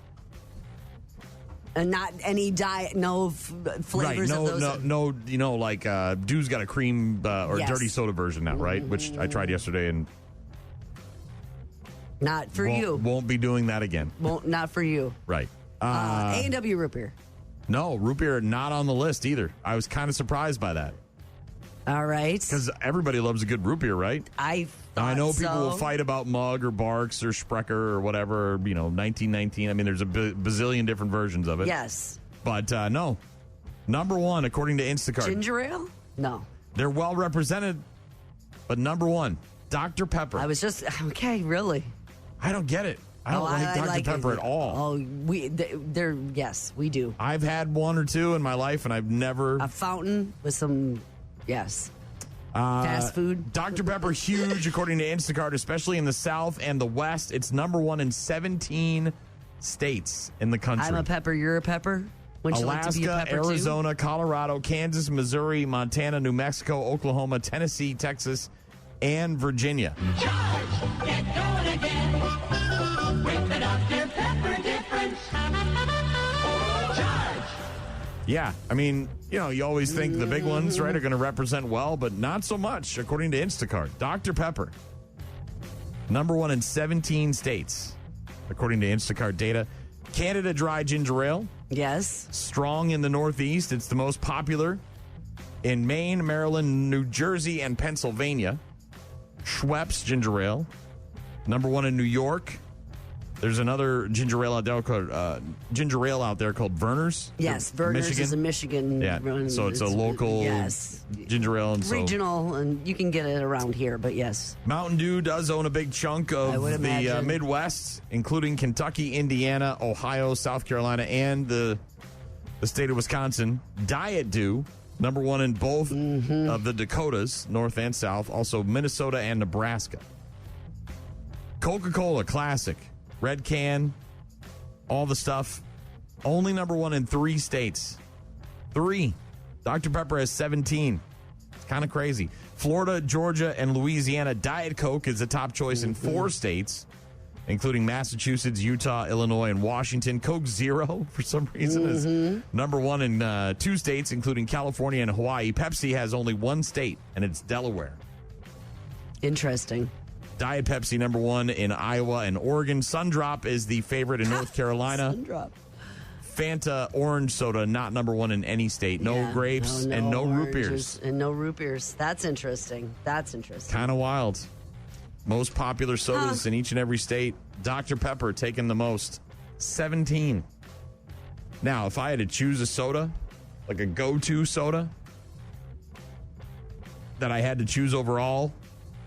And not any diet, no flavors right. of those. No. You know, like Dew's got a cream or Yes. dirty soda version now, right? Which I tried yesterday and Not for you. Won't be doing that again. Not for you. Right. A&W root beer. No, root beer not on the list either. I was kind of surprised by that. All right. Because everybody loves a good root beer, right? I know people so. will fight about Mug or Barks or Sprecher or whatever, 1919. I mean, there's a bazillion different versions of it. Yes. But no. Number one, according to Instacart. Ginger ale? No. They're well represented, but number one, Dr. Pepper. I was just, okay, really? I don't get it. I don't like Dr. like Pepper it. at all. Oh, yes, we do. I've had one or two in my life, and I've never. A fountain with some, yes. Fast food. Dr. Pepper, huge, according to Instacart, especially in the South and the West. It's number one in 17 states in the country. I'm a pepper, you're a pepper? Wouldn't you like to be a Alaska, pepper Arizona, Colorado, Kansas, Missouri, Montana, New Mexico, Oklahoma, Tennessee, Texas, and Virginia. Charge! Get going again with the Dr. Pepper difference. Charge! Yeah, I mean, you always think the big ones, right, are going to represent well, but not so much, according to Instacart. Dr. Pepper, number one in 17 states, according to Instacart data. Canada Dry Ginger Ale. Yes. Strong in the Northeast. It's the most popular in Maine, Maryland, New Jersey, and Pennsylvania. Schweppes Ginger Ale, number one in New York. There's another ginger ale out there called Verner's. Yes, Verner's is a Michigan. Yeah, so it's a local ginger ale. And regional, and you can get it around here, but yes. Mountain Dew does own a big chunk of the Midwest, including Kentucky, Indiana, Ohio, South Carolina, and the state of Wisconsin. Diet Dew, number one in both of the Dakotas, North and South, also Minnesota and Nebraska. Coca-Cola Classic, red can, all the stuff. Only number one in 3 states. 3. Dr. Pepper has 17. It's kind of crazy. Florida, Georgia, and Louisiana. Diet Coke is the top choice in 4 states, including Massachusetts, Utah, Illinois, and Washington. Coke Zero, for some reason, is number one in 2 states, including California and Hawaii. Pepsi has only 1 state, and it's Delaware. Interesting. Diet Pepsi, number 1 in Iowa and Oregon. Sundrop is the favorite in North Carolina. Sundrop. Fanta orange soda, not number 1 in any state. No grapes and no root beers. And no root beers. That's interesting. Kind of wild. Most popular sodas in each and every state. Dr. Pepper taking the most. 17. Now, if I had to choose a soda, like a go-to soda, that I had to choose overall,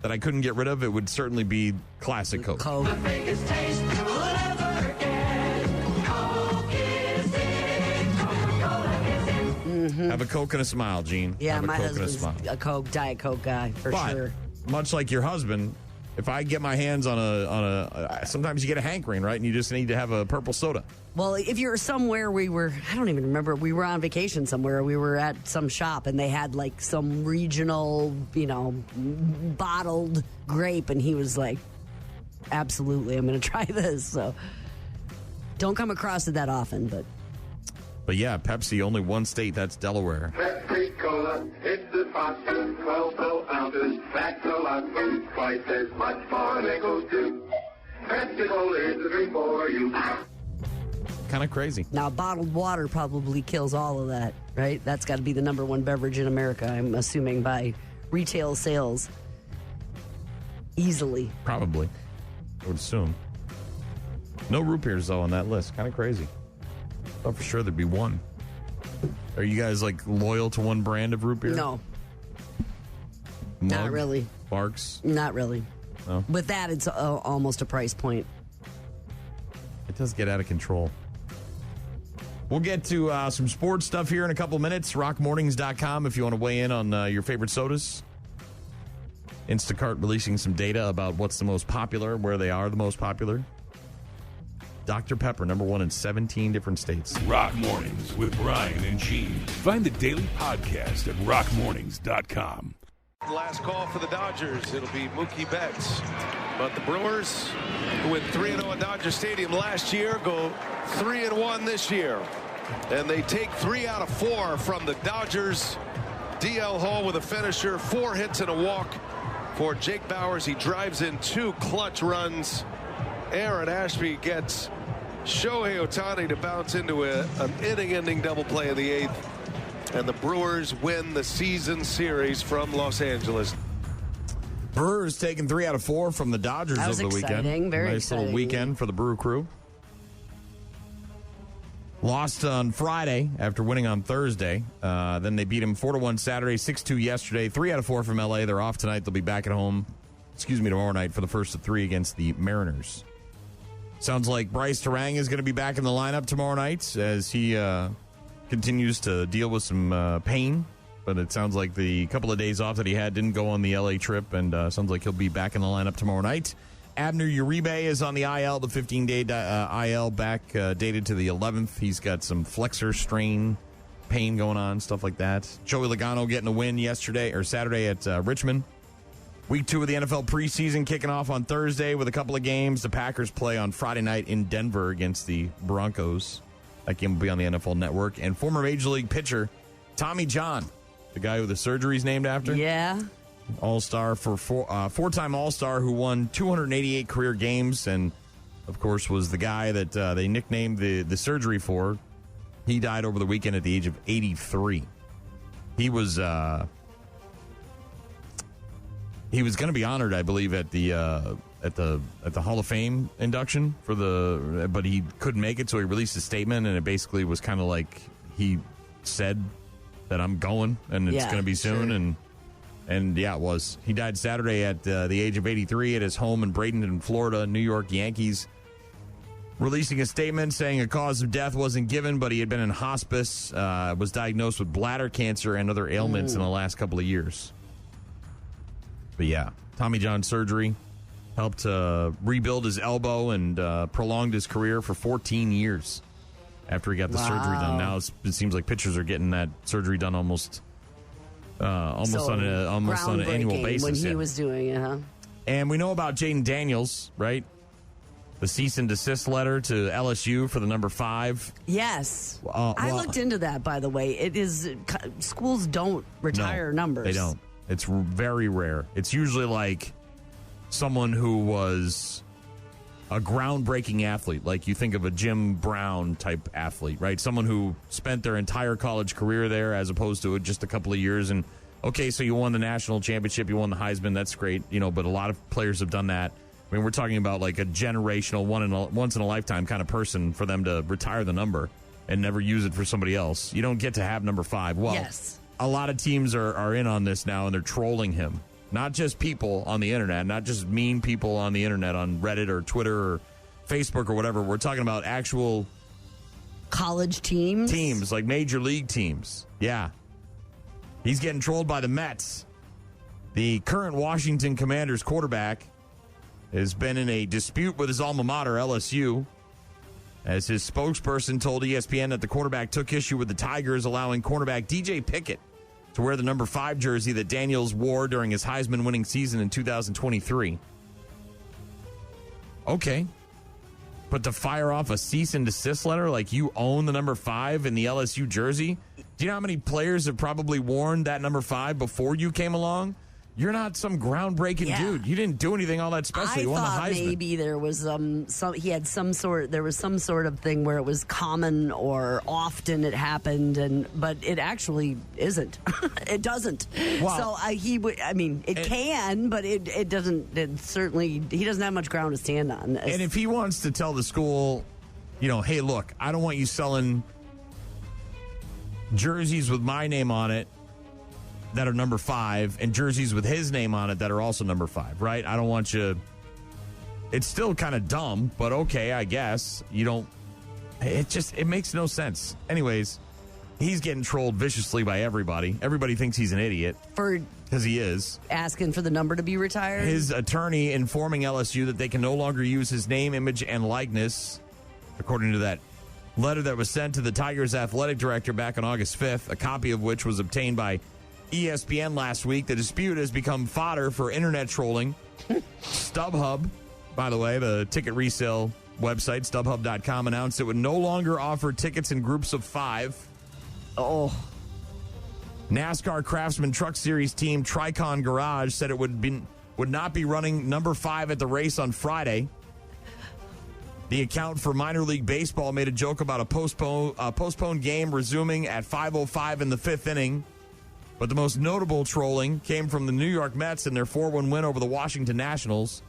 that I couldn't get rid of, it would certainly be Classic Coke. Coke. The biggest taste you will ever get. Coke is it. Coca-Cola is it. Have a Coke and a smile, Gene. Yeah, Have a my Coke and a husband's smile. a Coke, Diet Coke guy, for sure. Much like your husband, if I get my hands on a sometimes you get a hankering, right? And you just need to have a purple soda. Well, if you're somewhere, I don't even remember, we were on vacation somewhere. We were at some shop and they had like some regional, bottled grape. And he was like, absolutely, I'm going to try this. So don't come across it that often, But yeah, Pepsi, only one state, that's Delaware. Pepsi Cola, it's the fastest, 12 ounces, that's a lot, twice as much more nickel too. Pepsi Cola is the drink for you. Kind of crazy. Now, bottled water probably kills all of that, right? That's got to be the number 1 beverage in America, I'm assuming, by retail sales. Easily. Probably. I would assume. No root beers, though, on that list. Kind of crazy. Thought for sure there'd be one. Are you guys, loyal to one brand of root beer? No. Mug? Not really. Barks? Not really. No? With that, it's almost a price point. It does get out of control. We'll get to some sports stuff here in a couple minutes. Rockmornings.com if you want to weigh in on your favorite sodas. Instacart releasing some data about what's the most popular, where they are the most popular. Dr. Pepper, number 1 in 17 different states. Rock Mornings with Brian and Gene. Find the daily podcast at rockmornings.com. Last call for the Dodgers. It'll be Mookie Betts. But the Brewers, who went 3-0 at Dodger Stadium last year, go 3-1 this year. And they take 3 out of 4 from the Dodgers. DL Hall with a finisher, 4 hits and a walk for Jake Bauers. He drives in 2 clutch runs. Aaron Ashby gets Shohei Ohtani to bounce into an inning-ending double play in the 8th. And the Brewers win the season series from Los Angeles. Brewers taking 3 out of 4 from the Dodgers over the weekend. Very nice exciting. Little weekend for the Brew Crew. Lost on Friday after winning on Thursday. Then they beat him 4-1 Saturday, 6-2 yesterday. 3 out of 4 from LA. They're off tonight. They'll be back at home, tomorrow night for the first of 3 against the Mariners. Sounds like Bryce Terang is going to be back in the lineup tomorrow night as he continues to deal with some pain. But it sounds like the couple of days off that he had didn't go on the LA trip, and sounds like he'll be back in the lineup tomorrow night. Abner Uribe is on the IL, the 15-day IL back dated to the 11th. He's got some flexor strain pain going on, stuff like that. Joey Logano getting a win Saturday at Richmond. Week 2 of the NFL preseason kicking off on Thursday with a couple of games. The Packers play on Friday night in Denver against the Broncos. That game will be on the NFL Network. And former Major League pitcher Tommy John, the guy who the surgery is named after. Yeah. All-star for four-time All-Star who won 288 career games and, of course, was the guy that they nicknamed the surgery for. He died over the weekend at the age of 83. He was going to be honored, I believe, at the Hall of Fame induction but he couldn't make it, so he released a statement, and it basically was kind of like he said that I'm going, and it's going to be soon, sure. And yeah, it was. He died Saturday at the age of 83 at his home in Bradenton, Florida. New York Yankees releasing a statement saying a cause of death wasn't given, but he had been in hospice, was diagnosed with bladder cancer and other ailments in the last couple of years. But yeah, Tommy John surgery helped rebuild his elbow and prolonged his career for 14 years after he got the surgery done. Now it seems like pitchers are getting that surgery done almost on an annual basis. When he was doing it, huh? And we know about Jaden Daniels, right? The cease and desist letter to LSU for the number 5. Yes. I looked into that, by the way. It is schools don't retire numbers. They don't. It's very rare. It's usually like someone who was a groundbreaking athlete, like you think of a Jim Brown type athlete, right? Someone who spent their entire college career there as opposed to just a couple of years. And, okay, so you won the national championship, you won the Heisman, that's great, but a lot of players have done that. I mean, we're talking about like a generational, once-in-a-lifetime kind of person for them to retire the number and never use it for somebody else. You don't get to have number 5. Well, yes. A lot of teams are in on this now, and they're trolling him. Not just people on the internet, not just mean people on the internet, on Reddit or Twitter or Facebook or whatever. We're talking about actual college teams. Teams, like major league teams. Yeah. He's getting trolled by the Mets. The current Washington Commanders quarterback has been in a dispute with his alma mater, LSU, as his spokesperson told ESPN that the quarterback took issue with the Tigers allowing cornerback DJ Pickett to wear the number 5 jersey that Daniels wore during his Heisman-winning season in 2023. Okay. But to fire off a cease and desist letter like you own the number 5 in the LSU jersey? Do you know how many players have probably worn that number 5 before you came along? You're not some groundbreaking dude. You didn't do anything all that special. You won the Heisman. I thought maybe there was there was some sort of thing where it was common or often it happened, but it actually isn't. It doesn't. Wow. So it can, but it doesn't. It certainly, he doesn't have much ground to stand on. And if he wants to tell the school, hey, look, I don't want you selling jerseys with my name on it that are number 5 and jerseys with his name on it that are also number 5, right? I don't want you. It's still kind of dumb, but okay, I guess. It makes no sense. Anyways, he's getting trolled viciously by everybody. Everybody thinks he's an idiot. Because he is. Asking for the number to be retired? His attorney informing LSU that they can no longer use his name, image, and likeness, according to that letter that was sent to the Tigers athletic director back on August 5th, a copy of which was obtained by ESPN last week. The dispute has become fodder for internet trolling. StubHub, by the way, the ticket resale website, StubHub.com, announced it would no longer offer tickets in groups of 5. Oh. NASCAR Craftsman Truck Series team Tricon Garage said it would not be running number 5 at the race on Friday. The account for minor league baseball made a joke about a postponed game resuming at 5:05 in the 5th inning. But the most notable trolling came from the New York Mets in their 4-1 win over the Washington Nationals,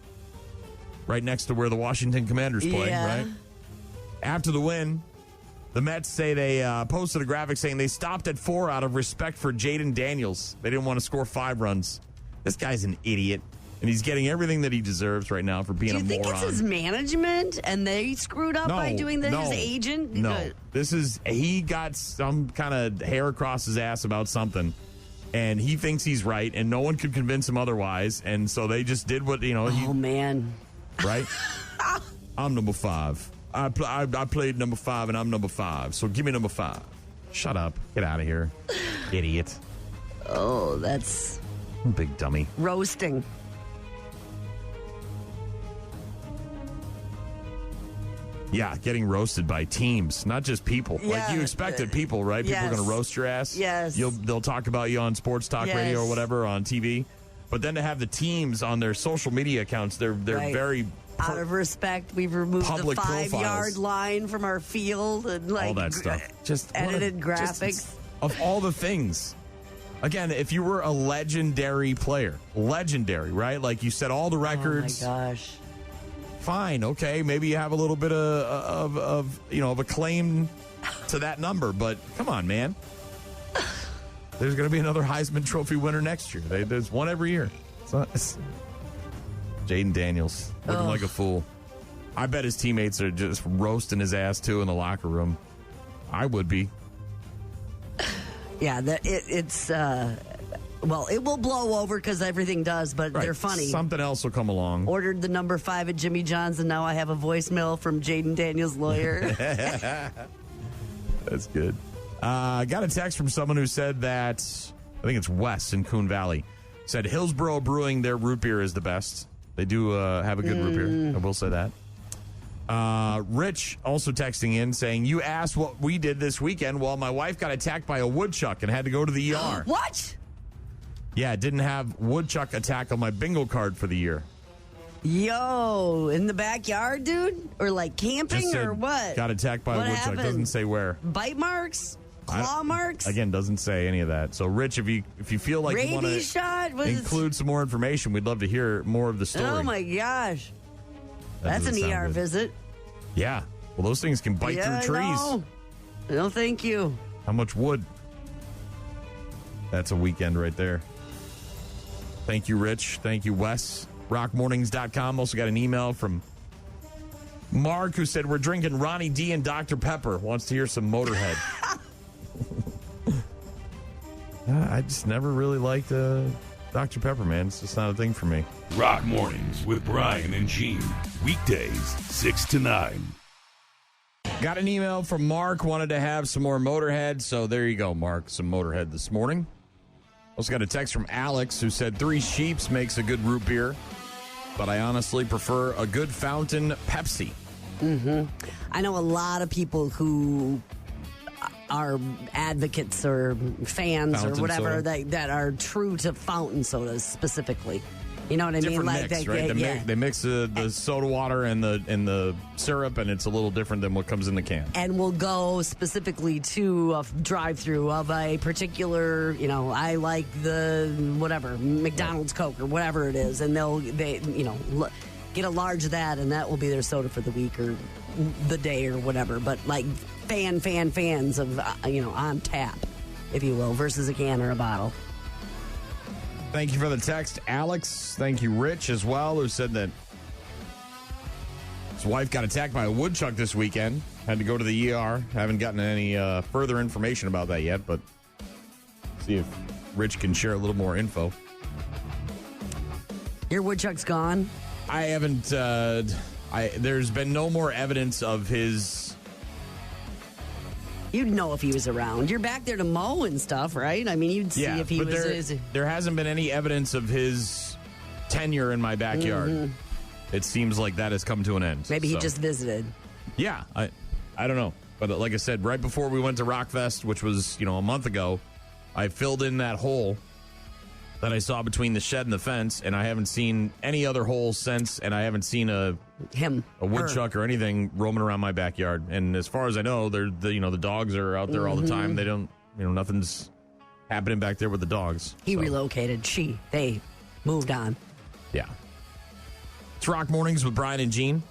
right next to where the Washington Commanders play, right? After the win, the Mets say they posted a graphic saying they stopped at 4 out of respect for Jaden Daniels. They didn't want to score 5 runs. This guy's an idiot, and he's getting everything that he deserves right now for being a moron. Do you think it's his management, and they screwed up by doing his agent? No, he got some kind of hair across his ass about something. And he thinks he's right, and no one could convince him otherwise. And so they just did what, Oh, man. Right? I'm number 5. I played number 5, and I'm number 5. So give me number 5. Shut up. Get out of here. Idiot. Oh, that's... Big dummy. Roasting. Yeah, getting roasted by teams, not just people. Yeah, like you expected people, right? People are going to roast your ass. Yes. They'll talk about you on sports talk radio or whatever on TV. But then to have the teams on their social media accounts, they're very... Out of respect, we've removed the 5-yard line from our field and all that stuff. Just edited graphics. Of all the things. Again, if you were a legendary player, right? Like you set all the records. Oh my gosh. Fine, okay, maybe you have a little bit of a claim to that number, but come on, man. There's going to be another Heisman Trophy winner next year. There's one every year. Jaden Daniels looking like a fool. I bet his teammates are just roasting his ass too in the locker room. I would be. Yeah, well, it will blow over because everything does, but they're funny. Something else will come along. Ordered the number 5 at Jimmy John's, and now I have a voicemail from Jaden Daniels' lawyer. That's good. I got a text from someone who said that, I think it's Wes in Coon Valley, said Hillsborough Brewing, their root beer is the best. They do have a good root beer. I will say that. Rich also texting in saying, you asked what we did this weekend. Well, my wife got attacked by a woodchuck and had to go to the ER. What? Yeah, didn't have woodchuck attack on my bingo card for the year. Yo, in the backyard, dude? Or like camping or what? Got attacked by a woodchuck. happened? Doesn't say where. Bite marks? Claw marks? Again, doesn't say any of that. So, Rich, if you feel like you want Rabies shot? to include some more information, we'd love to hear more of the story. Oh, my gosh. That's an doesn't ER sound good. visit. Yeah. Well, those things can bite through trees. No, thank you. How much wood? That's a weekend right there. Thank you, Rich. Thank you, Wes. RockMornings.com. Also got an email from Mark who said, we're drinking Ronnie D and Dr. Pepper. Wants to hear some Motorhead. I just never really liked Dr. Pepper, man. It's just not a thing for me. Rock Mornings with Brian and Gene. Weekdays, 6 to 9. Got an email from Mark. Wanted to have some more Motorhead. So there you go, Mark. Some Motorhead this morning. Also got a text from Alex who said 3 Sheeps makes a good root beer, but I honestly prefer a good fountain Pepsi. Mm-hmm. I know a lot of people who are advocates or fans Fountain or whatever soda. that are true to fountain sodas specifically. You know what I Different mean? mix, Like right? They mix the soda water and the syrup, and it's a little different than what comes in the can. And we'll go specifically to a drive-through of a particular, I like the whatever McDonald's Coke or whatever it is, and they get a large of that, and that will be their soda for the week or the day or whatever. But like fans of on tap, if you will, versus a can or a bottle. Thank you for the text, Alex. Thank you, Rich, as well, who said that his wife got attacked by a woodchuck this weekend. Had to go to the ER. Haven't gotten any further information about that yet, but see if Rich can share a little more info. Your woodchuck's gone? I haven't. There's been no more evidence of his. You'd know if he was around. You're back there to mow and stuff, right? I mean, you'd see if he was. There hasn't been any evidence of his tenure in my backyard. Mm-hmm. It seems like that has come to an end. Maybe he just visited. Yeah, I don't know. But like I said, right before we went to Rockfest, which was, a month ago, I filled in that hole that I saw between the shed and the fence, and I haven't seen any other holes since, and I haven't seen a woodchuck or anything roaming around my backyard. And as far as I know, the dogs are out there all the time. They don't, nothing's happening back there with the dogs. He relocated. They moved on. Yeah. It's Rock Mornings with Brian and Gene.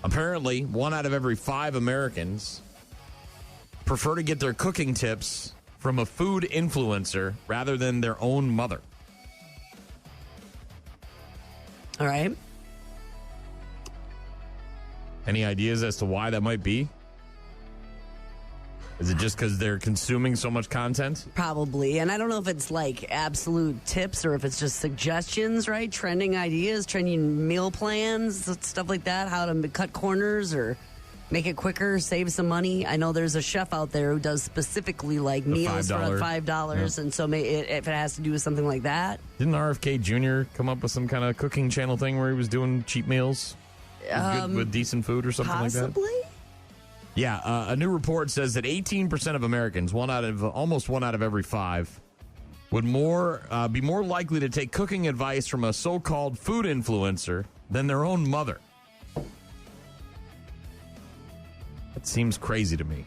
Apparently, 1 out of every 5 Americans prefer to get their cooking tips from a food influencer rather than their own mother. All right. Any ideas as to why that might be? Is it just because they're consuming so much content? Probably. And I don't know if it's like absolute tips or if it's just suggestions, right? Trending ideas, trending meal plans, stuff like that. How to cut corners or make it quicker, save some money. I know there's a chef out there who does specifically like meals for $5. And so if it has to do with something like that. Didn't RFK Jr. come up with some kind of cooking channel thing where he was doing cheap meals with decent food or something like that? Possibly. Yeah, a new report says that 18% of Americans, almost 1 out of every 5, would be more likely to take cooking advice from a so-called food influencer than their own mother. That seems crazy to me.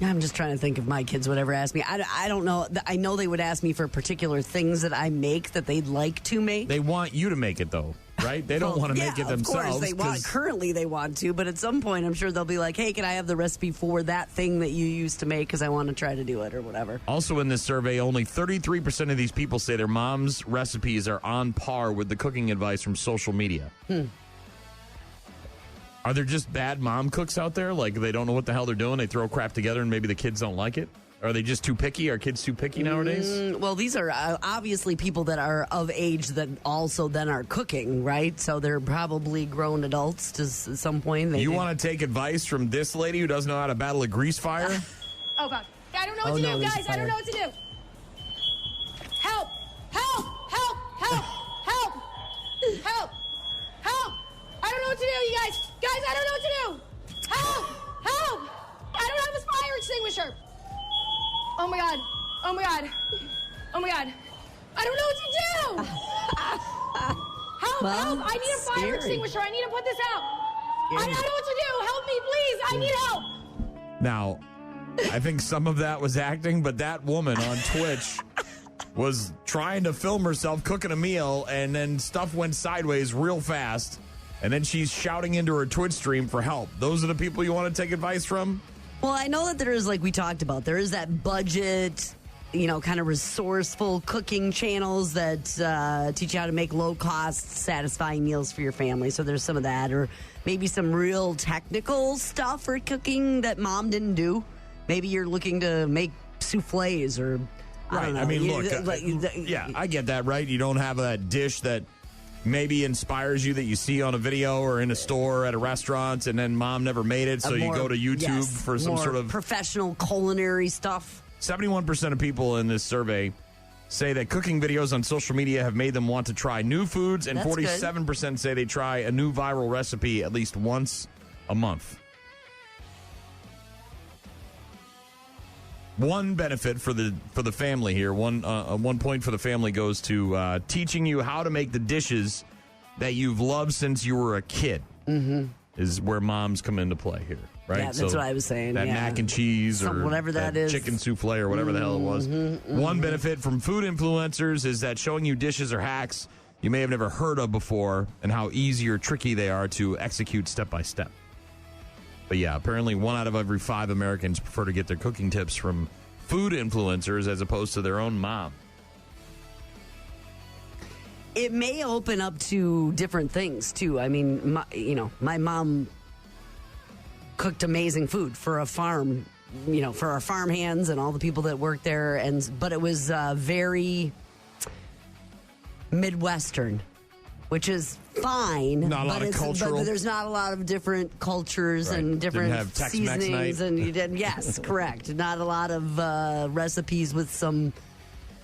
I'm just trying to think if my kids would ever ask me. I don't know. I know they would ask me for particular things that I make that they'd like to make. They want you to make it, though, right? They don't want to make it themselves. Of course, currently they want to, but at some point I'm sure they'll be like, hey, can I have the recipe for that thing that you used to make because I want to try to do it or whatever. Also in this survey, only 33% of these people say their mom's recipes are on par with the cooking advice from social media. Are there just bad mom cooks out there? Like they don't know what the hell they're doing. They throw crap together and maybe the kids don't like it? Are they just too picky? Are kids too picky nowadays? Well, these are obviously people that are of age that also then are cooking, right? So they're probably grown adults to some point. You want to take advice from this lady who doesn't know how to battle a grease fire? Oh, God. I don't know what to do, guys. I don't know what to do. Help! Help! Help! Help! Help! Help! Help! I don't know what to do, you guys. Guys, I don't know what to do. Help! Help! I don't have a fire extinguisher. Oh, my God. Oh, my God. Oh, my God. I don't know what to do. Help, help. I need a fire extinguisher. I need to put this out. I don't know what to do. Help me, please. I need help. Now, I think some of that was acting, but that woman on Twitch was trying to film herself cooking a meal, and then stuff went sideways real fast, and then she's shouting into her Twitch stream for help. Those are the people you want to take advice from? Well, I know that there is, like we talked about, there is that budget, kind of resourceful cooking channels that teach you how to make low-cost, satisfying meals for your family. So there's some of that, or maybe some real technical stuff for cooking that mom didn't do. Maybe you're looking to make souffles or, I don't know. I mean, look, I get that, right? You don't have that dish that maybe inspires you that you see on a video or in a store at a restaurant, and then mom never made it, so you go to YouTube for some sort of professional culinary stuff. 71% of people in this survey say that cooking videos on social media have made them want to try new foods, and 47% say they try a new viral recipe at least once a month. One benefit for the family here, one point for the family goes to teaching you how to make the dishes that you've loved since you were a kid. Mm-hmm. Is where moms come into play here, right? Yeah, that's what I was saying. That mac and cheese or whatever that is, chicken souffle or whatever the hell it was. Mm-hmm. One benefit from food influencers is that showing you dishes or hacks you may have never heard of before, and how easy or tricky they are to execute step by step. But yeah, apparently 1 out of every 5 Americans prefer to get their cooking tips from food influencers as opposed to their own mom. It may open up to different things too. I mean, my mom cooked amazing food for a farm, for our farm hands and all the people that work there, but it was very Midwestern, which is fine. Not a lot of cultural. But there's not a lot of different cultures and different seasonings. And you did, yes, correct. Not a lot of recipes with some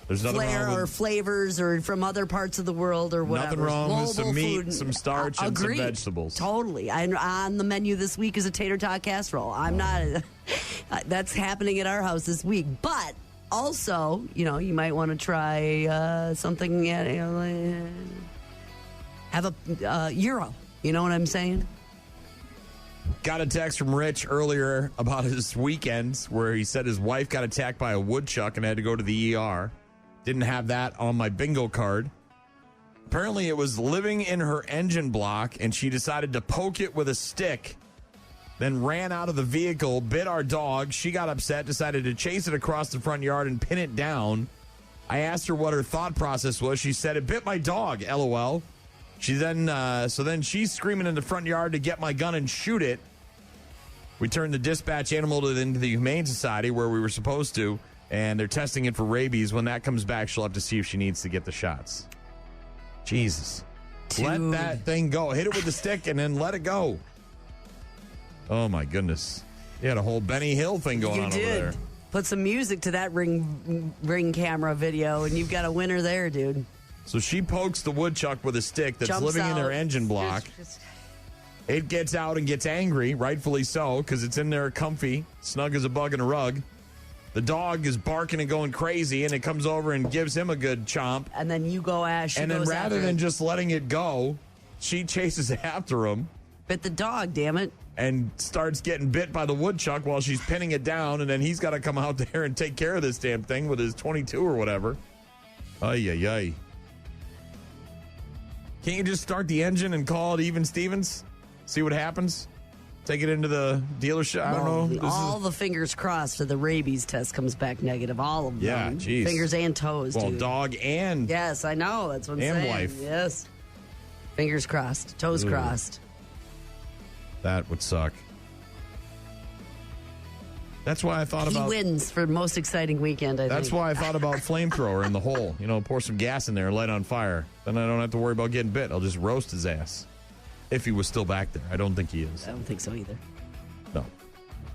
flair or flavors or from other parts of the world or whatever. Nothing wrong with some meat, food. some starch, and some vegetables. Totally. On the menu this week is a tater tot casserole. I'm not. That's happening at our house this week, but. Also, you might want to try something, have a Euro. You know what I'm saying? Got a text from Rich earlier about his weekends where he said his wife got attacked by a woodchuck and had to go to the ER. Didn't have that on my bingo card. Apparently, it was living in her engine block, and she decided to poke it with a stick. Then ran out of the vehicle, bit our dog. She got upset, decided to chase it across the front yard and pin it down. I asked her what her thought process was. She said, "It bit my dog, LOL." She then, then she's screaming in the front yard to get my gun and shoot it. We turned the dispatch animal into the Humane Society where we were supposed to, and they're testing it for rabies. When that comes back, she'll have to see if she needs to get the shots. Jesus. Dude. Let that thing go. Hit it with the stick and then let it go. Oh, my goodness. You had a whole Benny Hill thing going on over there. Put some music to that ring camera video, and you've got a winner there, dude. So she pokes the woodchuck with a stick that's living in her engine block. It gets out and gets angry, rightfully so, because it's in there comfy, snug as a bug in a rug. The dog is barking and going crazy, and it comes over and gives him a good chomp. And then you go, Ash. And then rather than just letting it go, she chases after him. Bit the dog, damn it. And starts getting bit by the woodchuck while she's pinning it down, and then he's got to come out there and take care of this damn thing with his 22 or whatever. Ay, ay, ay. Can't you just start the engine and call it even Stevens? See what happens? Take it into the dealership? I don't know. All the fingers crossed that the rabies test comes back negative. All of them. Yeah, geez. Fingers and toes, well, dude. Dog and... Yes, I know. That's what I'm saying. And wife. Yes. Fingers crossed. Toes crossed. That would suck. That's why I thought about... He wins for most exciting weekend, I think. That's why I thought about flamethrower in the hole. Pour some gas in there and light on fire. Then I don't have to worry about getting bit. I'll just roast his ass. If he was still back there. I don't think he is. I don't think so either. No.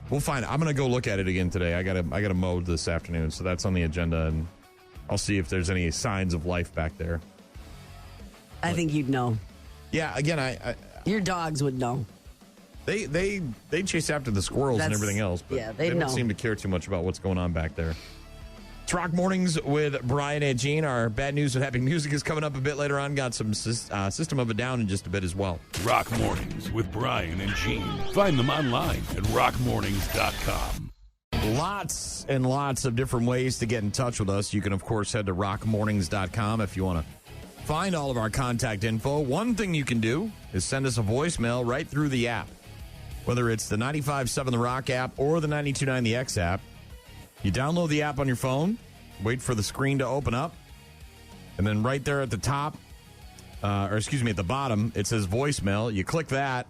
We'll find it. I'm going to go look at it again today. I gotta mow this afternoon, so that's on the agenda, and I'll see if there's any signs of life back there. I think you'd know. Yeah, again, I your dogs would know. They chase after the squirrels and everything else, but yeah, they know. don't seem to care too much about what's going on back there. It's Rock Mornings with Brian and Gene. Our bad news with happy music is coming up a bit later on. Got some System of a Down in just a bit as well. Rock Mornings with Brian and Gene. Find them online at rockmornings.com. Lots and lots of different ways to get in touch with us. You can, of course, head to rockmornings.com if you want to find all of our contact info. One thing you can do is send us a voicemail right through the app. Whether it's the 95.7 The Rock app or the 92.9 The X app. You download the app on your phone, wait for the screen to open up, and then right there at the top, at the bottom, it says voicemail. You click that,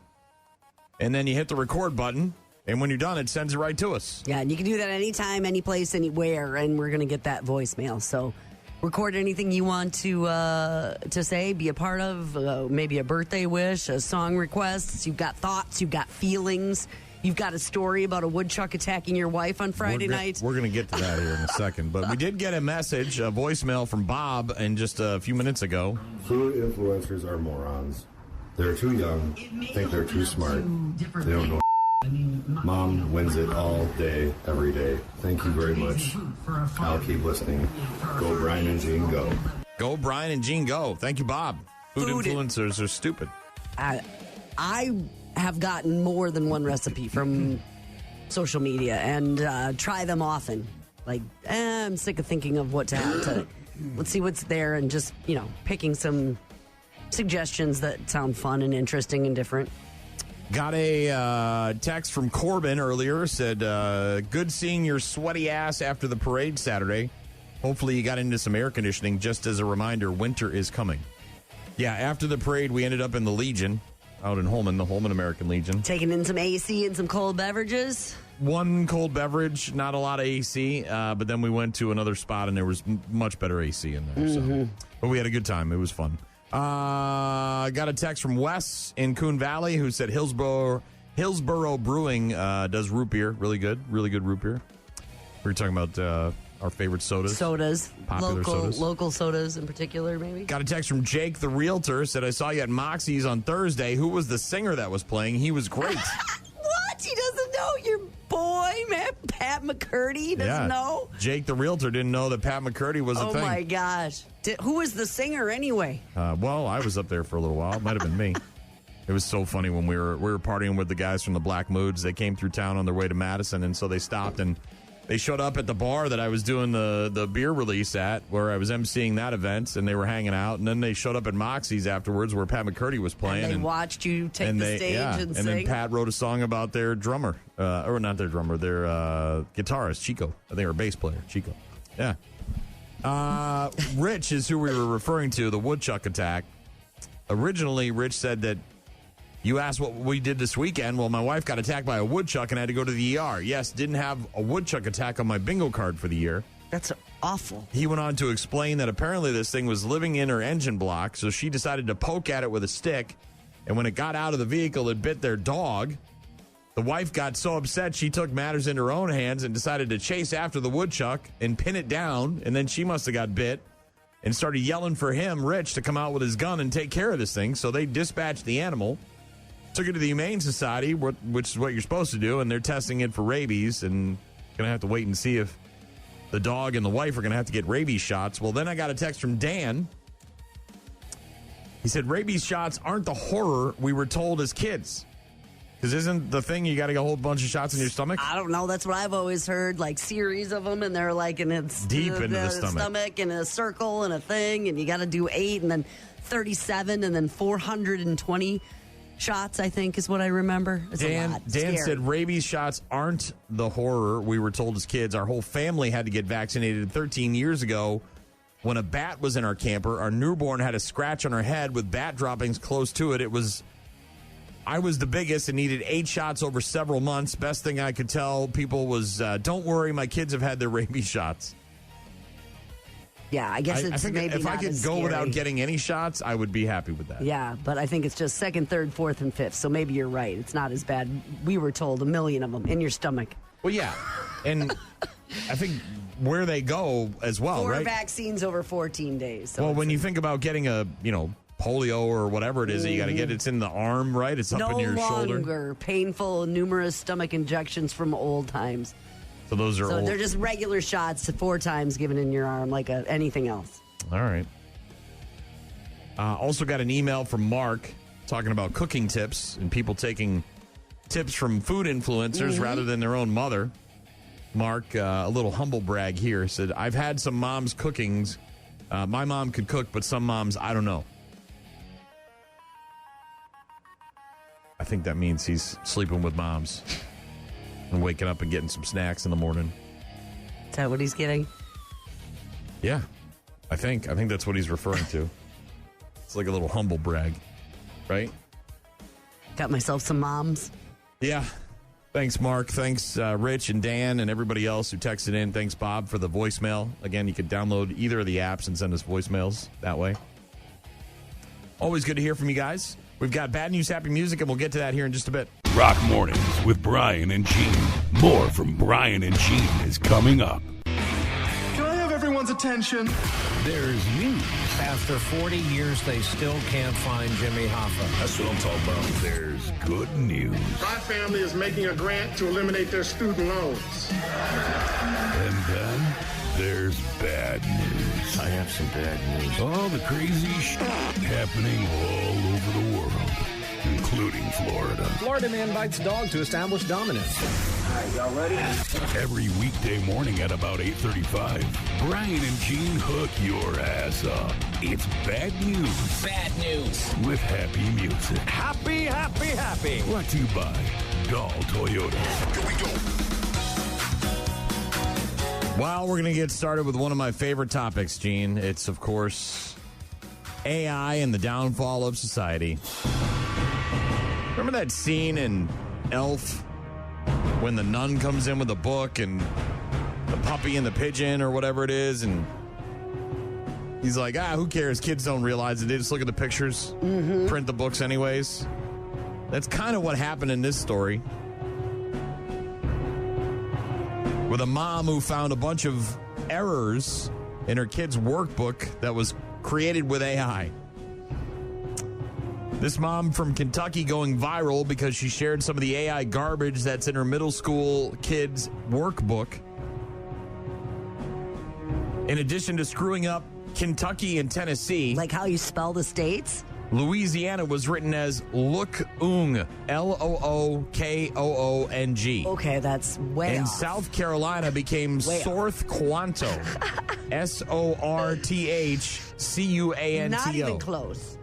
and then you hit the record button, and when you're done, it sends it right to us. Yeah, and you can do that anytime, any place, anywhere, and we're going to get that voicemail. So record anything you want to say, be a part of, maybe a birthday wish, a song request. You've got thoughts, you've got feelings. You've got a story about a woodchuck attacking your wife on Friday night. We're going to get to that here in a second. But we did get a message, a voicemail from Bob, in just a few minutes ago. Food influencers are morons. They're too young, think they're too smart. They don't know. Mom wins it all day, every day. Thank you very much. I'll keep listening. Go Brian and Gene, go. Go Brian and Gene, go. Thank you, Bob. Food influencers are stupid. I have gotten more than one recipe from social media and try them often. Like, I'm sick of thinking of what to have today. Let's see what's there and just, picking some suggestions that sound fun and interesting and different. Got a text from Corbin earlier. Said, good seeing your sweaty ass after the parade Saturday. Hopefully you got into some air conditioning. Just as a reminder, winter is coming. Yeah, after the parade, we ended up in the Legion. Out in Holman, the Holman American Legion. Taking in some AC and some cold beverages? One cold beverage, not a lot of AC, but then we went to another spot and there was much better AC in there. So. But we had a good time. It was fun. Got a text from Wes in Coon Valley who said Hillsboro Brewing does root beer. Really good root beer. We were talking about our favorite sodas. Popular sodas. Local sodas in particular, maybe. Got a text from Jake, the realtor, said, I saw you at Moxie's on Thursday. Who was the singer that was playing? He was great. What? He doesn't know your boy, man? Pat McCurdy doesn't know? Jake, the realtor, didn't know that Pat McCurdy was a thing. Oh, my gosh. Who was the singer anyway? Well, I was up there for a little while. It might have been me. It was so funny when we were partying with the guys from the Black Moods. They came through town on their way to Madison, and so they stopped and they showed up at the bar that I was doing the beer release at, where I was emceeing that event, and they were hanging out. And then they showed up at Moxie's afterwards, where Pat McCurdy was playing. And they watched you take the stage and sing. And then Pat wrote a song about their drummer, or not their drummer, their guitarist, Chico. I think, or bass player, Chico. Yeah. Rich is who we were referring to, the woodchuck attack. Originally, Rich said that you asked what we did this weekend. Well, my wife got attacked by a woodchuck and I had to go to the ER. Yes, didn't have a woodchuck attack on my bingo card for the year. That's awful. He went on to explain that apparently this thing was living in her engine block, so she decided to poke at it with a stick, and when it got out of the vehicle, it bit their dog. The wife got so upset she took matters into her own hands and decided to chase after the woodchuck and pin it down, and then she must have got bit and started yelling for him, Rich, to come out with his gun and take care of this thing. So they dispatched the animal, took it to the Humane Society, which is what you're supposed to do, and they're testing it for rabies, and going to have to wait and see if the dog and the wife are going to have to get rabies shots. Well, then I got a text from Dan. He said, rabies shots aren't the horror we were told as kids. Because isn't the thing you got to get a whole bunch of shots in your stomach? I don't know. That's what I've always heard, like series of them, and they're like, and it's deep into the stomach and a circle and a thing, and you got to do 8 and then 37 and then 420 shots, I think, is what I remember. It's a lot. Dan said rabies shots aren't the horror we were told as kids. Our whole family had to get vaccinated 13 years ago when a bat was in our camper. Our newborn had a scratch on her head with bat droppings close to it. I was the biggest and needed 8 shots over several months. Best thing I could tell people was, don't worry, my kids have had their rabies shots. Yeah, I guess it's maybe if not I could as go scary. without getting any shots, I would be happy with that. Yeah, but I think it's just 2nd, 3rd, 4th, and 5th. So maybe you're right. It's not as bad. We were told 1 million of them in your stomach. Well, yeah. And I think where they go as well, 4 right? vaccines over 14 days. So well, when you think about getting a, polio or whatever it is that you got to get, it's in the arm, right? It's up in your shoulder. No longer painful, numerous stomach injections from old times. So those are they're just regular shots 4 times given in your arm like anything else. All right. Also got an email from Mark talking about cooking tips and people taking tips from food influencers rather than their own mother. Mark, a little humble brag here, said, I've had some moms' cookings. My mom could cook, but some moms, I don't know. I think that means he's sleeping with moms and waking up and getting some snacks in the morning. Is that what he's getting? Yeah, I think that's what he's referring to. It's like a little humble brag, right? Got myself some moms. Yeah. Thanks, Mark. Thanks, Rich and Dan and everybody else who texted in. Thanks, Bob, for the voicemail. Again, you could download either of the apps and send us voicemails that way. Always good to hear from you guys. We've got bad news, happy music, and we'll get to that here in just a bit. Rock Mornings with Brian and Gene. More from Brian and Gene is coming up. Can I have everyone's attention? There's news. After 40 years, they still can't find Jimmy Hoffa. That's what I'm talking about. There's good news. My family is making a grant to eliminate their student loans. And then there's bad news. I have some bad news. All the crazy shit happening all over the world, including Florida. Florida man bites dog to establish dominance. All right, y'all ready? Every weekday morning at about 8:35, Brian and Gene hook your ass up. It's bad news. Bad news. With happy music. Happy, happy, happy. Brought to you by Dahl Toyota. Here we go. Well, we're going to get started with one of my favorite topics, Gene. It's, of course, AI and the downfall of society. Remember that scene in Elf when the nun comes in with a book and the puppy and the pigeon or whatever it is, and he's like, who cares? Kids don't realize it. They just look at the pictures, print the books anyways. That's kind of what happened in this story. With a mom who found a bunch of errors in her kid's workbook that was created with AI. This mom from Kentucky going viral because she shared some of the AI garbage that's in her middle school kid's workbook. In addition to screwing up Kentucky and Tennessee. Like how you spell the states? Louisiana was written as Lookung, L-O-O-K-O-O-N-G. Okay, that's way And off. South Carolina became Sorth Quanto, S-O-R-T-H-C-U-A-N-T-O. Not even close.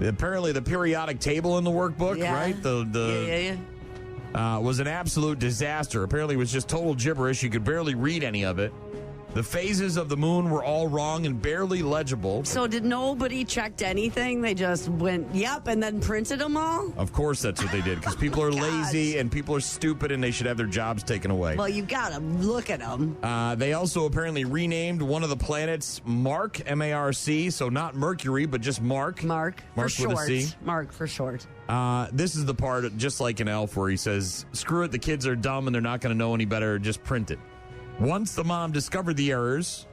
Apparently the periodic table in the workbook, right? Was an absolute disaster. Apparently it was just total gibberish. You could barely read any of it. The phases of the moon were all wrong and barely legible. So did nobody checked anything? They just went, yep, and then printed them all? Of course that's what they did, because people are lazy and people are stupid and they should have their jobs taken away. Well, you got to look at them. They also apparently renamed one of the planets Mark, M-A-R-C, so not Mercury, but just Mark. Mark for with short. a C. Mark for short. This is the part, just like in Elf, where he says, screw it, the kids are dumb and they're not going to know any better, just print it. Once the mom discovered the errors,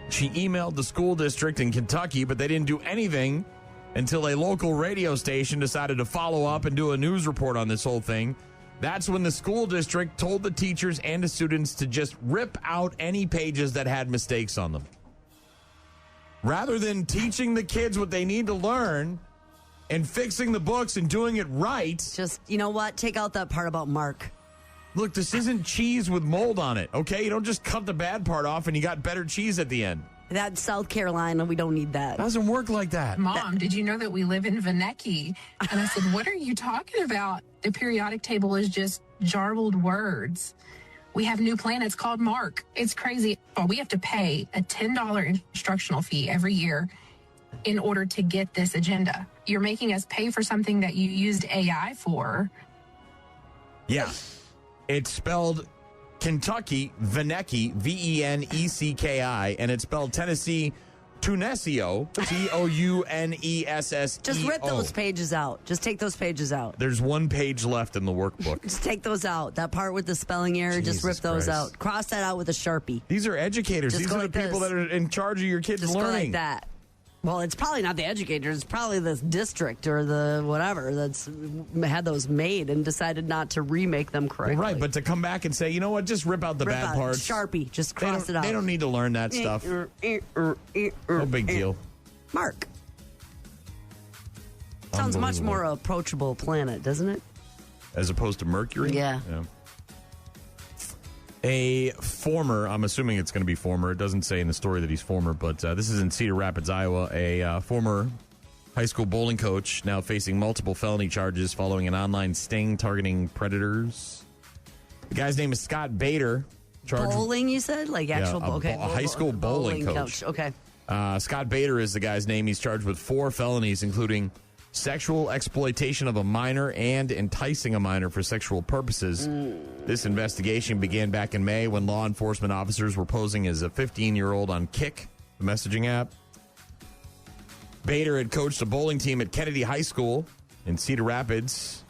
she emailed the school district in Kentucky, but they didn't do anything until a local radio station decided to follow up and do a news report on this whole thing. That's when the school district told the teachers and the students to just rip out any pages that had mistakes on them. Rather than teaching the kids what they need to learn and fixing the books and doing it right. Just, you know what? Take out that part about Mark. Look, this isn't cheese with mold on it, okay? You don't just cut the bad part off and you got better cheese at the end. That's South Carolina. We don't need that. Doesn't work like that. Mom, did you know that we live in Vanecki? And I said, what are you talking about? The periodic table is just jarbled words. We have new planets called Mark. It's crazy. Well, we have to pay a $10 instructional fee every year in order to get this agenda. You're making us pay for something that you used AI for. Yeah. It's spelled Kentucky, Vanecki, V-E-N-E-C-K-I, and it's spelled Tennessee, Tunesio, T-O-U-N-E-S-S-E-O. Just rip those pages out. Just take those pages out. There's one page left in the workbook. Just take those out. That part with the spelling error, just rip those out. Cross that out with a Sharpie. These are educators. Just These are the people that are in charge of your kids' just learning. Go like that. Well, it's probably not the educators. It's probably this district or the whatever that's had those made and decided not to remake them correctly. Right, but to come back and say, you know what, just rip out the bad parts. Sharpie, just cross it out. They don't need to learn that stuff. No big deal. Mark. Sounds much more approachable planet, doesn't it? As opposed to Mercury? Yeah. A former, I'm assuming it's going to be former. It doesn't say in the story that he's former, but this is in Cedar Rapids, Iowa. A former high school bowling coach now facing multiple felony charges following an online sting targeting predators. The guy's name is Scott Bader. Bowling, you said? Like actual a high school bowling coach. Okay. Scott Bader is the guy's name. He's charged with 4 felonies, including sexual exploitation of a minor and enticing a minor for sexual purposes. This investigation began back in May when law enforcement officers were posing as a 15-year-old on Kik, the messaging app. Bader had coached a bowling team at Kennedy High School in Cedar Rapids.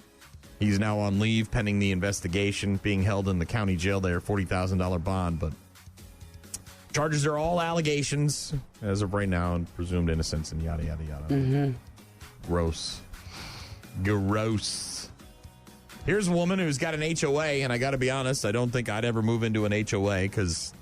He's now on leave pending the investigation, being held in the county jail there, $40,000 bond. But charges are all allegations as of right now and presumed innocence and yada, yada, yada. Mm-hmm. Gross. Here's a woman who's got an HOA, and I got to be honest, I don't think I'd ever move into an HOA because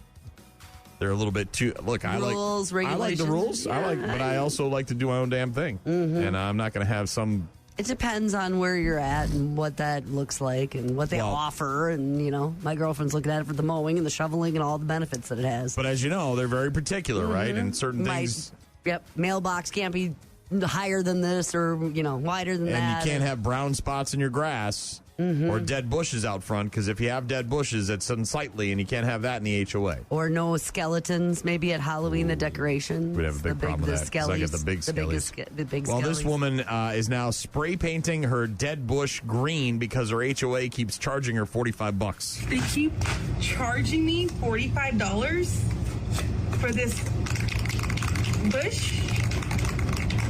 they're a little bit too. Look, rules, I like the rules. Yeah. But I also like to do my own damn thing, and I'm not going to have some. It depends on where you're at and what that looks like and what they offer. And, my girlfriend's looking at it for the mowing and the shoveling and all the benefits that it has. But as you know, they're very particular, right? And certain things. Yep. Mailbox can't be higher than this or, wider than that. And you can't have brown spots in your grass or dead bushes out front, because if you have dead bushes, it's unsightly, and you can't have that in the HOA. Or no skeletons, maybe at Halloween, the decorations. We'd have a big problem with that, because I got the big skellies. Well, this woman is now spray painting her dead bush green because her HOA keeps charging her $45. They keep charging me $45 for this bush.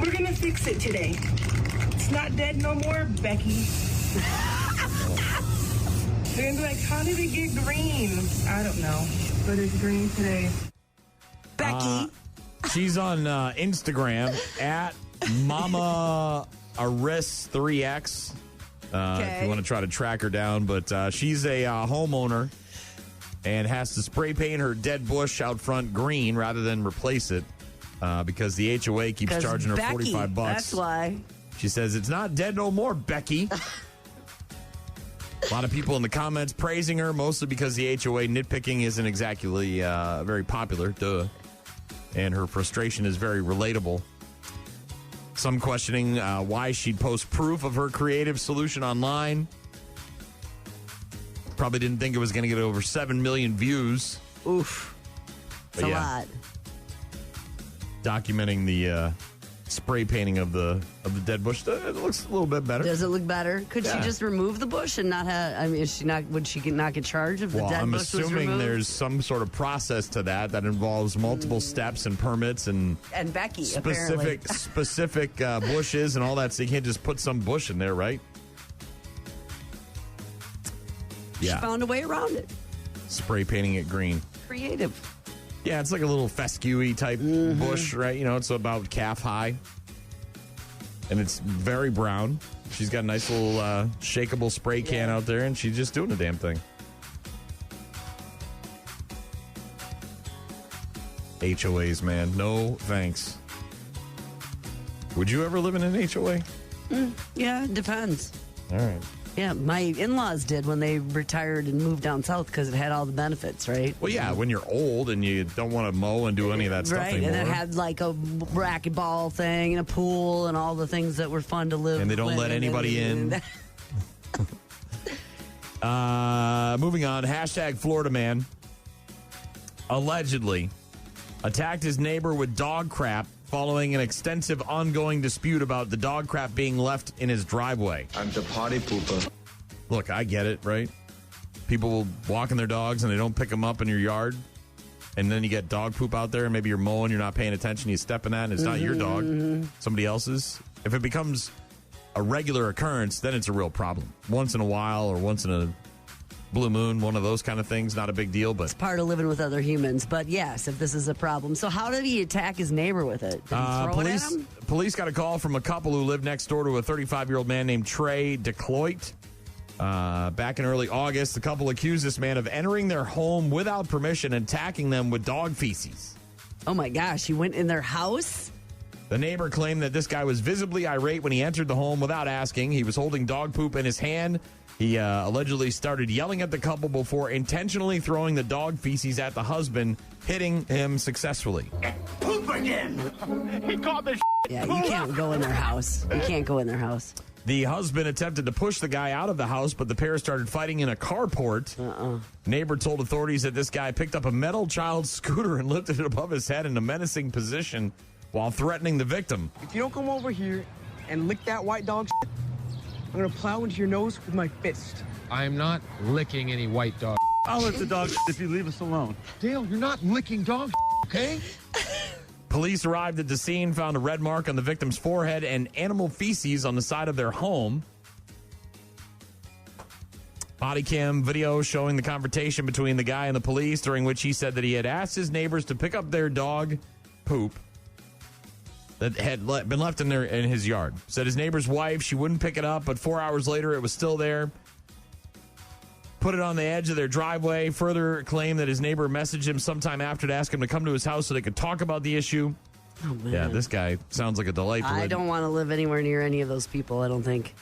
We're gonna fix it today. It's not dead no more, Becky. They're gonna be like, how did it get green? I don't know, but it's green today. Becky. She's on Instagram at Mama Aris3X. If you want to try to track her down, but she's a homeowner and has to spray paint her dead bush out front green rather than replace it. Because the HOA keeps charging her $45. That's why. She says, it's not dead no more, Becky. A lot of people in the comments praising her, mostly because the HOA nitpicking isn't exactly very popular. Duh. And her frustration is very relatable. Some questioning why she'd post proof of her creative solution online. Probably didn't think it was going to get over 7 million views. Oof. It's a lot. Documenting the spray painting of the dead bush. It looks a little bit better. Does it look better? Could she just remove the bush and not have? I mean, would she not get charged if the dead I'm bush was removed? assuming there's some sort of process to that involves multiple steps and permits and Becky specific bushes and all that. So you can't just put some bush in there, right? She found a way around it. Spray painting it green. Creative. Yeah, it's like a little fescue type bush, right? It's about calf high. And it's very brown. She's got a nice little shakeable spray can out there, and she's just doing the damn thing. HOAs, man. No thanks. Would you ever live in an HOA? Yeah, it depends. All right. Yeah, my in-laws did when they retired and moved down south because it had all the benefits, right? Well, yeah, when you're old and you don't want to mow and do any of that stuff anymore. And it had like a racquetball thing and a pool and all the things that were fun to live. And they don't let anybody in. Moving on, hashtag Florida man allegedly attacked his neighbor with dog crap following an extensive ongoing dispute about the dog crap being left in his driveway. I'm the party pooper. Look, I get it, right? People walking their dogs and they don't pick them up in your yard. And then you get dog poop out there and maybe you're mowing, you're not paying attention, you step in that and it's not your dog, somebody else's. If it becomes a regular occurrence, then it's a real problem. Once in a while or once in a blue moon, one of those kind of things. Not a big deal, but It's part of living with other humans. But yes, if this is a problem. So how did he attack his neighbor with it? Did he throw it at him? Police got a call from a couple who lived next door to a 35-year-old man named Trey DeCloit. Back in early August, the couple accused this man of entering their home without permission and attacking them with dog feces. Oh my gosh, he went in their house? The neighbor claimed that this guy was visibly irate when he entered the home without asking. He was holding dog poop in his hand. He allegedly started yelling at the couple before intentionally throwing the dog feces at the husband, hitting him successfully. Poop again! He called the Yeah, you can't go in their house. You can't go in their house. The husband attempted to push the guy out of the house, but the pair started fighting in a carport. Neighbor told authorities that this guy picked up a metal child scooter and lifted it above his head in a menacing position while threatening the victim. If you don't come over here and lick that white dog shit, I'm going to plow into your nose with my fist. I am not licking any white dog. I'll let the dog if you leave us alone. Dale, you're not licking dog, okay? Police arrived at the scene, found a red mark on the victim's forehead and animal feces on the side of their home. Body cam video showing the confrontation between the guy and the police, during which he said that he had asked his neighbors to pick up their dog poop that had been left in his yard. Said his neighbor's wife, she wouldn't pick it up, but 4 hours later it was still there. Put it on the edge of their driveway. Further claimed that his neighbor messaged him sometime after to ask him to come to his house so they could talk about the issue. Oh, man. Yeah, this guy sounds like a delightful. I don't want to live anywhere near any of those people, I don't think.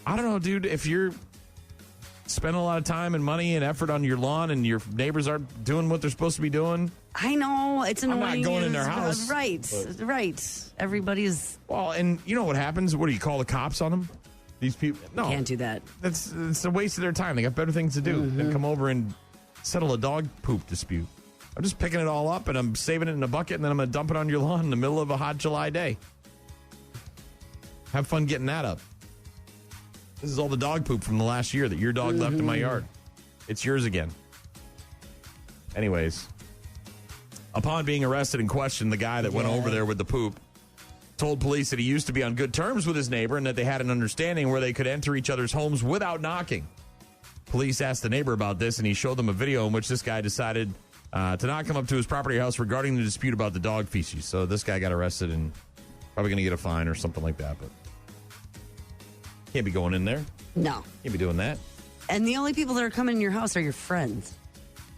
I don't know, dude. If you're spending a lot of time and money and effort on your lawn and your neighbors aren't doing what they're supposed to be doing. I know. It's annoying. I'm not going in their house. Right, right. Everybody's... Well, and you know what happens? What do you call the cops on them? These people, no, can't do that. It's a waste of their time. They got better things to do than come over and settle a dog poop dispute. I'm just picking it all up and I'm saving it in a bucket and then I'm going to dump it on your lawn in the middle of a hot July day. Have fun getting that up. This is all the dog poop from the last year that your dog left in my yard. It's yours again. Anyways, upon being arrested and questioned, the guy that went over there with the poop told police that he used to be on good terms with his neighbor and that they had an understanding where they could enter each other's homes without knocking. Police asked the neighbor about this, and he showed them a video in which this guy decided to not come up to his property house regarding the dispute about the dog feces. So this guy got arrested and probably going to get a fine or something like that. But can't be going in there. No. Can't be doing that. And the only people that are coming in your house are your friends.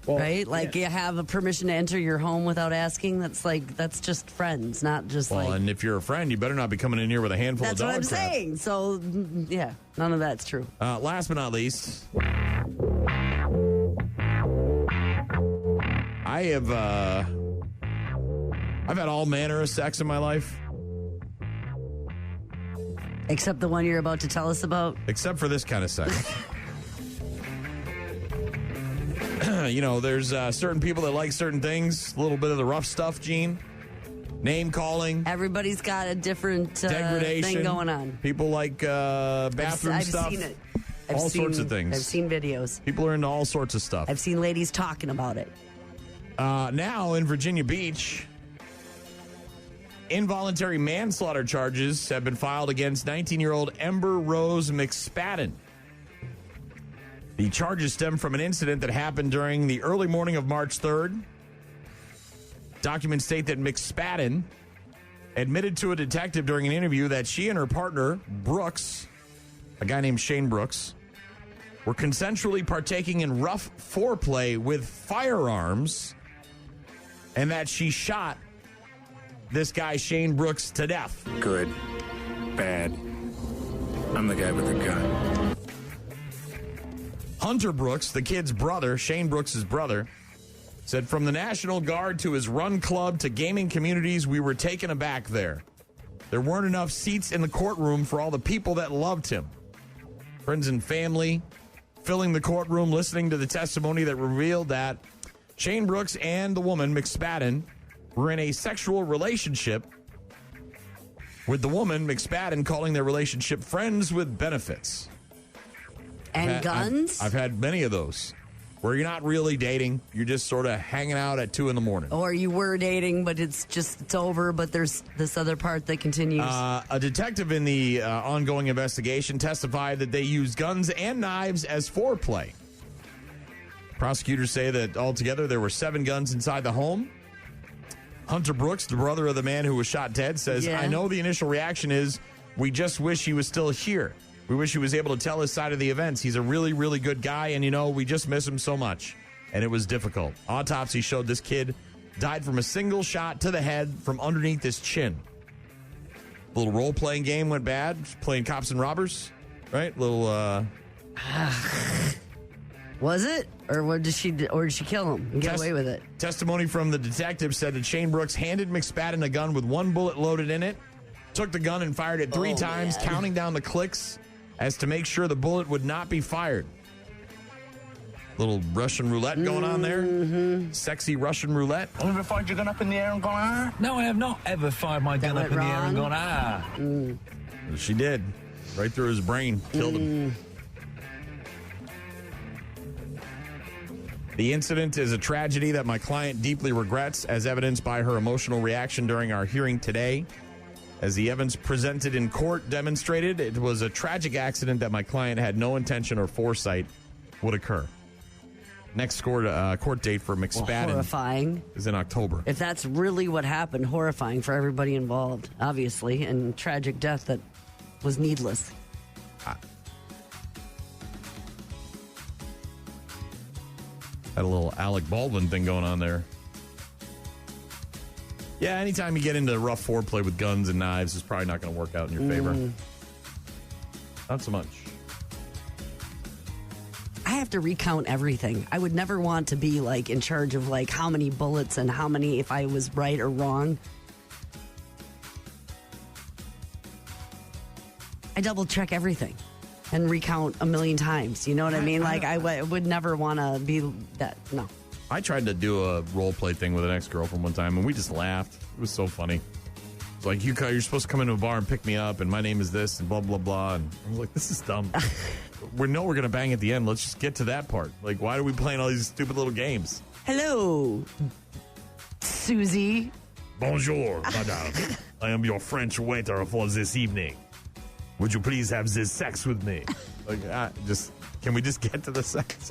Well, right? Like you have a permission to enter your home without asking. That's just friends, not just well, and if you're a friend, you better not be coming in here with a handful of dog crap. That's what I'm saying. So, yeah, none of that's true. Last but not least, I've had all manner of sex in my life. Except the one you're about to tell us about? Except for this kind of sex. You know, there's certain people that like certain things. A little bit of the rough stuff, Gene. Name calling. Everybody's got a different degradation thing going on. People like bathroom stuff. I've seen it. All sorts of things. I've seen videos. People are into all sorts of stuff. I've seen ladies talking about it. Now in Virginia Beach, involuntary manslaughter charges have been filed against 19-year-old Ember Rose McSpadden. The charges stem from an incident that happened during the early morning of March 3rd. Documents state that McSpadden admitted to a detective during an interview that she and her partner, Brooks, a guy named Shane Brooks, were consensually partaking in rough foreplay with firearms and that she shot this guy, Shane Brooks, to death. Good. Bad. I'm the guy with the gun. Hunter Brooks, the kid's brother, Shane Brooks' brother, said from the National Guard to his run club to gaming communities, we were taken aback there. There weren't enough seats in the courtroom for all the people that loved him. Friends and family filling the courtroom, listening to the testimony that revealed that Shane Brooks and the woman, McSpadden, were in a sexual relationship, with the woman, McSpadden, calling their relationship friends with benefits. And guns? I've had many of those where you're not really dating. You're just sort of hanging out at 2 a.m. Or you were dating, but it's over, but there's this other part that continues. A detective in the ongoing investigation testified that they used guns and knives as foreplay. Prosecutors say that altogether there were 7 guns inside the home. Hunter Brooks, the brother of the man who was shot dead, says, I know the initial reaction is, we just wish he was still here. We wish he was able to tell his side of the events. He's a really, really good guy, and, we just miss him so much. And it was difficult. Autopsy showed this kid died from a single shot to the head from underneath his chin. A little role-playing game went bad, playing cops and robbers, right? Was it? Or did she kill him and get away with it? Testimony from the detective said that Shane Brooks handed McSpadden a gun with 1 bullet loaded in it, took the gun and fired it 3 times, counting down the clicks as to make sure the bullet would not be fired. Little Russian roulette going on there. Mm-hmm. Sexy Russian roulette. Ever fired your gun up in the air and gone, ah? No, I have not ever fired my gun up in the air and gone, ah. She did. Right through his brain. Killed him. The incident is a tragedy that my client deeply regrets, as evidenced by her emotional reaction during our hearing today. As the evidence presented in court demonstrated, it was a tragic accident that my client had no intention or foresight would occur. Next court date for McSpadden horrifying. Is in October. If that's really what happened, horrifying for everybody involved, obviously, and tragic death that was needless. Had a little Alec Baldwin thing going on there. Yeah, anytime you get into rough foreplay with guns and knives, it's probably not going to work out in your favor. Not so much. I have to recount everything. I would never want to be in charge of how many bullets and how many, if I was right or wrong. I double check everything and recount a million times. You know what I mean? I would never want to be that. No. I tried to do a role play thing with an ex-girlfriend one time, and we just laughed. It was so funny. It's like, you're supposed to come into a bar and pick me up, and my name is this, and blah, blah, blah. And I was like, this is dumb. We know we're going to bang at the end. Let's just get to that part. Why are we playing all these stupid little games? Hello, Susie. Bonjour, madame. I am your French waiter for this evening. Would you please have this sex with me? Can we just get to the sex?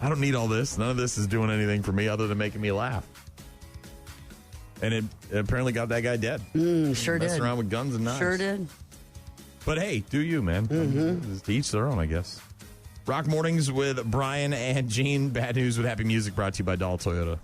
I don't need all this. None of this is doing anything for me other than making me laugh. And it apparently got that guy dead. Sure did. Messing around with guns and knives. Sure did. But hey, do you, man. Just to each their own, I guess. Rock Mornings with Brian and Gene. Bad News with Happy Music brought to you by Dahl Toyota.